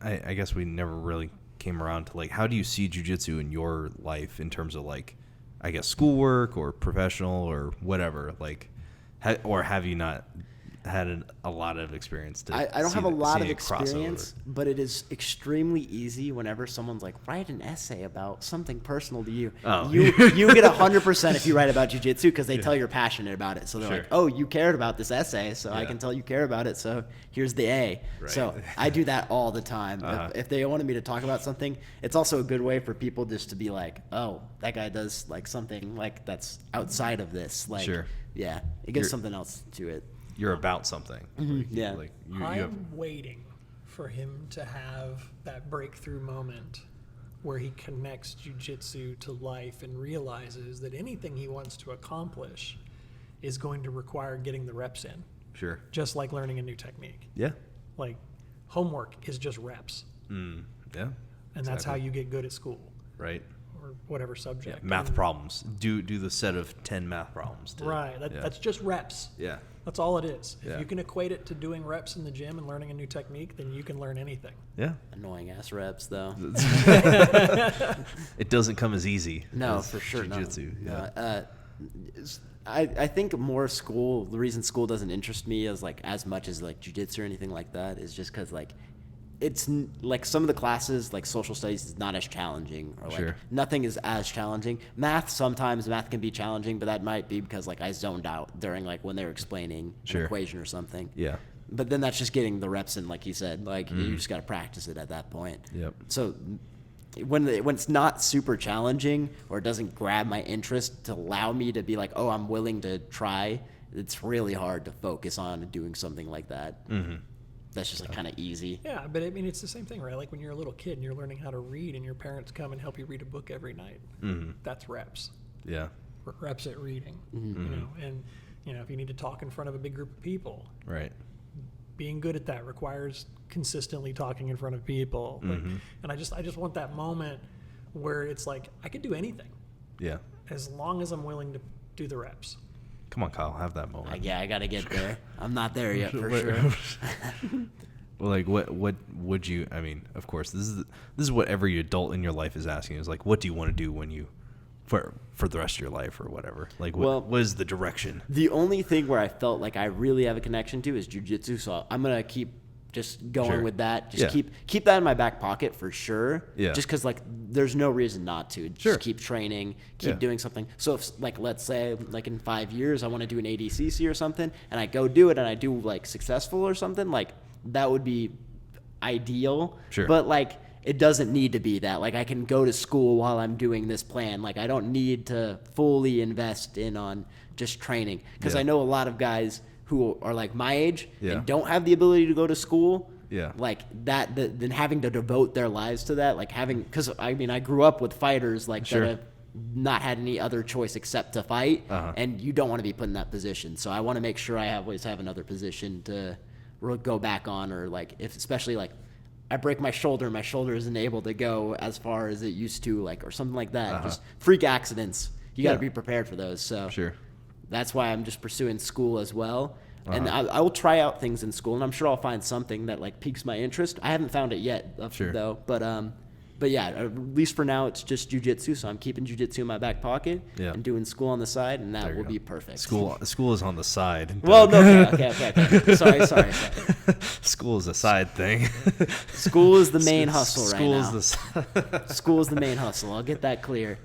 I guess we never really came around to like how do you see jiu-jitsu in your life in terms of like I guess schoolwork or professional or whatever like or have you not had a lot of experience to I don't see have a lot of seeing it crossover? experience, but it is extremely easy whenever someone's like, write an essay about something personal to you. Oh. You get 100% if you write about jiu-jitsu because they tell you're passionate about it. So they're Sure. like, oh, you cared about this essay, so I Yeah. can tell you care about it, so here's the A. Right. So I do that all the time. Uh-huh. If they wanted me to talk about something, it's also a good way for people just to be like, oh, that guy does like something like that's outside of this. Like, Sure. yeah, it gives You're- something else to it. You're about something. Yeah. Like you I'm have waiting for him to have that breakthrough moment where he connects jiu-jitsu to life and realizes that anything he wants to accomplish is going to require getting the reps in, sure. just like learning a new technique. Yeah. Like homework is just reps, Yeah. and that's how you get good at school Right. or whatever subject. Math And- problems. Do the set of 10 math problems. Right. Yeah. That's just reps. Yeah. That's all it is. If Yeah. you can equate it to doing reps in the gym and learning a new technique, then you can learn anything. Yeah. Annoying ass reps though. It doesn't come as easy. No, as for sure. Jiu-jitsu. No. Yeah. I think more school. The reason school doesn't interest me as much as like jiu-jitsu or anything like that is just because like it's like some of the classes like social studies is not as challenging or like Sure. nothing is as challenging. Math can be challenging, but that might be because like I zoned out during like when they were explaining Sure. an equation or something. Yeah. But then that's just getting the reps in, like you said. Like you just got to practice it at that point. Yep. So when it's not super challenging or it doesn't grab my interest to allow me to be like, oh, I'm willing to try, it's really hard to focus on doing something like that. Mm-hmm. That's just like kind of easy. Yeah, but I mean, it's the same thing, right? Like when you're a little kid and you're learning how to read and your parents come and help you read a book every night. That's reps. Yeah. Reps at reading, you know, and, you know, if you need to talk in front of a big group of people, Right. being good at that requires consistently talking in front of people. Like, and I just want that moment where it's like, I could do anything Yeah. as long as I'm willing to do the reps. Come on, Kyle. Have that moment. Yeah, I got to get there. I'm not there yet for What- sure. Well, like, what would you? I mean, of course, this is what every adult in your life is asking. Is like, what do you want to do when you, for the rest of your life or whatever? Like, what is the direction? The only thing where I felt like I really have a connection to is jiu-jitsu, so I'm gonna keep just going Sure. with that. Just Yeah. keep that in my back pocket for sure. Yeah. Just because like there's no reason not to. Just Sure. keep training, keep Yeah. doing something. So if like let's say like in 5 years I want to do an ADCC or something, and I go do it and I do like successful or something, like that would be ideal. Sure. But like it doesn't need to be that. Like I can go to school while I'm doing this plan. Like I don't need to fully invest in on just training because Yeah. I know a lot of guys who are like my age Yeah. and don't have the ability to go to school. Yeah. Like that, then having to devote their lives to that, like because I mean, I grew up with fighters like Sure. that have not had any other choice except to fight, and you don't want to be put in that position. So I want to make sure I always have another position to go back on, or like especially like I break my shoulder isn't able to go as far as it used to, like, or something like that. Just freak accidents. You got to be prepared for those. So Sure. that's why I'm just pursuing school as well. And I will try out things in school, and I'm sure I'll find something that like piques my interest. I haven't found it yet, Sure. though. But yeah, at least for now, it's just jiu-jitsu. So I'm keeping jiu-jitsu in my back pocket and doing school on the side, and that will be perfect. School is on the side. Well, no, okay. Sorry. School is a side thing. School is the main hustle School right is now. School is the main hustle. I'll get that clear.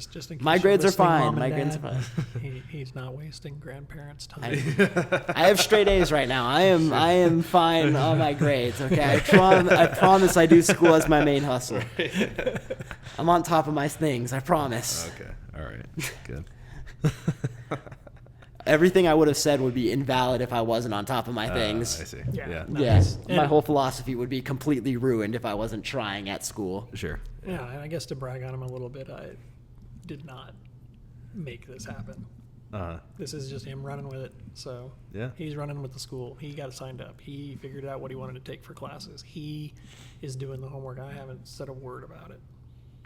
Just in case My you're grades are listening, fine. Mom and My grades are Dad, fine. He's not wasting grandparents' time. I have straight A's right now. I am fine on my grades. Okay, I promise I do school as my main hustle. I'm on top of my things. I promise. Okay. All right. Good. Everything I would have said would be invalid if I wasn't on top of my things. I see. Yeah. Yeah. No. Yes, And- my whole philosophy would be completely ruined if I wasn't trying at school. Sure. Yeah, and I guess to brag on him a little bit, I did not make this happen. This is just him running with it. So Yeah. he's running with the school. He got signed up. He figured out what he wanted to take for classes. He is doing the homework. I haven't said a word about it.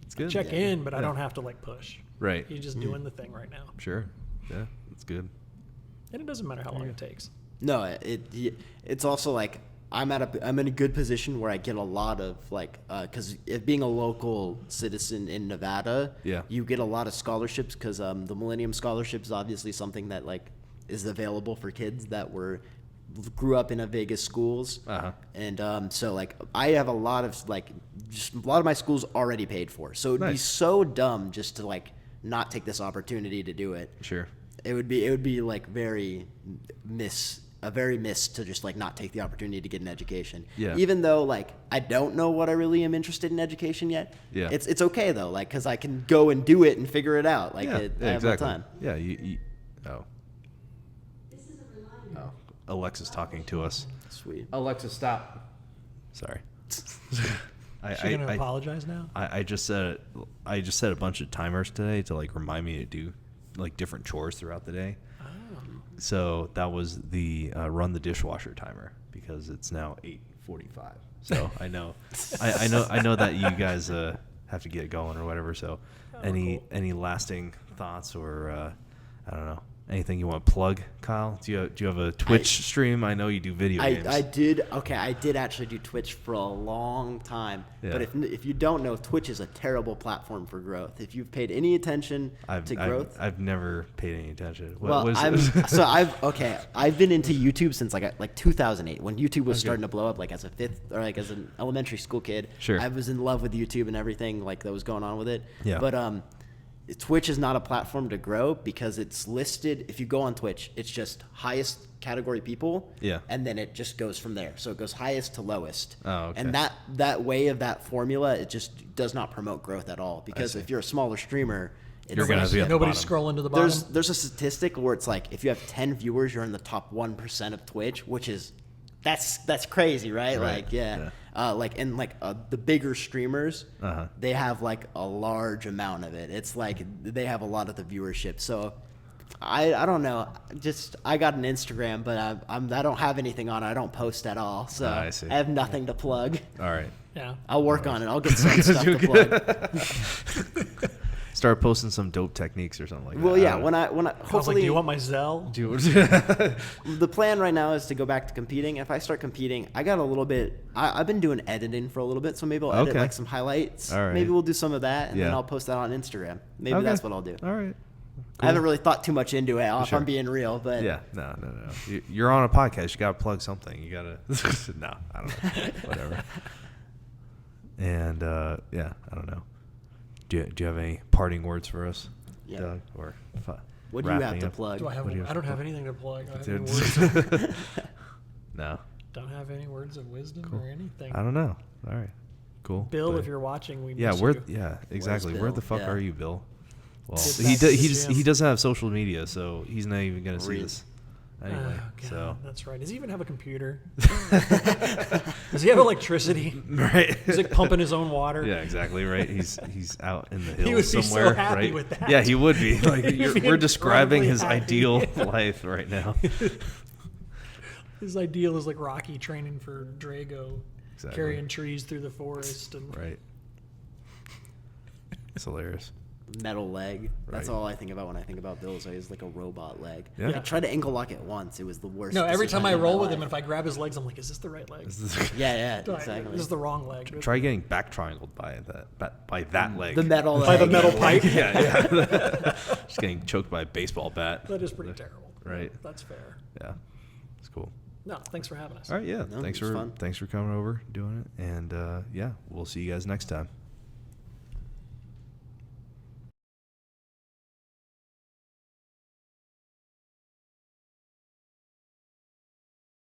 It's good. Check in, but I don't have to like push. Right. He's just doing the thing right now, Sure. Yeah. That's good. and it doesn't matter how long it takes. No, it's also like I'm in a good position where I get a lot of like because being a local citizen in Nevada, you get a lot of scholarships because the Millennium Scholarship is obviously something that like is available for kids that grew up in a Vegas schools, and so like I have a lot of like just a lot of my schools already paid for, so it'd be so dumb just to like not take this opportunity to do it. Sure. It would be like very miss to just like not take the opportunity to get an education. Yeah. Even though like I don't know what I really am interested in education yet. Yeah. It's okay though, like because I can go and do it and figure it out. Like I have exactly. no time. Yeah. Alexa's talking to us. Sweet. Alexa, stop. Sorry. Is she gonna apologize now? I just set a bunch of timers today to like remind me to do like different chores throughout the day. So that was the run the dishwasher timer because it's now 8:45. So I know that you guys have to get going or whatever. So any lasting thoughts or I don't know, anything you want to plug, Kyle? Do you have a Twitch stream? I know you do video games. I did actually do Twitch for a long time. Yeah. But if you don't know, Twitch is a terrible platform for growth. If you've paid any attention to growth, I've never paid any attention. I've been into YouTube since like 2008 when YouTube was starting to blow up, like as an elementary school kid. Sure. I was in love with YouTube and everything like that was going on with it. Yeah. But Twitch is not a platform to grow because it's listed. If you go on Twitch, it's just highest category people. Yeah. And then it just goes from there. So it goes highest to lowest. Oh, okay. And that way of that formula, it just does not promote growth at all. Because if you're a smaller streamer, You're gonna be at the Nobody's bottom. scrolling to the bottom. there's a statistic where it's like if you have 10 viewers, you're in the top 1% of Twitch, which is that's crazy, right? Right. Like the bigger streamers, they have like a large amount of it. It's like they have a lot of the viewership. So I don't know. Just I got an Instagram, but I don't have anything on it. I don't post at all. So I see. I have nothing to plug. All right. Yeah. I'll work on it. I'll get some stuff to plug. Start posting some dope techniques or something like that. Well, yeah. I don't When I I was like, hopefully do you want my Zelle? know. the plan right now is to go back to competing. If I start competing, I got a little bit. I've been doing editing for a little bit, so maybe I'll edit Okay. like some highlights. All right. Maybe we'll do some of that, and then Yeah. I'll post that on Instagram. Maybe Okay. that's what I'll do. All right. I haven't really thought too much into it. If Sure. I'm being real, but Yeah, no. You're on a podcast. You gotta plug something. You gotta. No, I don't know. Whatever. And yeah, I don't know. Do you have any parting words for us, Yeah. Doug? Or what do you have wrapping to up? plug? Do I have? What do you have I to don't have plug? anything to plug. I have Dude. any words. No, Don't have any words of wisdom or anything. I don't know. All right, cool. Bill, But- if you're watching, we yeah, miss where? you. Yeah, exactly. Where Bill? the fuck Yeah. are you, Bill? Well, Get he back to the he gym. doesn't have social media, so he's not even gonna see Really? this anyway. Oh, God, So that's right. Does he even have a computer? Does he have electricity? right. He's like pumping his own water. Yeah, exactly. Right. He's out in the hills He would be so somewhere. happy right. with that. Yeah, he would be. Like He'd be we're describing incredibly his happy. ideal life right now. His ideal is like Rocky training for Drago, Exactly. carrying trees through the forest. And Right. It's hilarious. Metal leg. That's Right. all I think about when I think about Bill. So he's like a robot leg. Yeah. I tried to ankle lock it once. It was the worst. No, every decision time I in my roll with him, life. and if I grab his legs, I'm like, is this the right leg? Yeah, Do I- exactly. This is the wrong leg. Try getting back triangled by that leg. The metal leg. By the metal pipe. Yeah. Just getting choked by a baseball bat. That is pretty terrible. Right. That's fair. Yeah. It's cool. No, thanks for having us. All right. Yeah. No, thanks it was for fun. thanks for coming over, doing it, and yeah, we'll see you guys next time.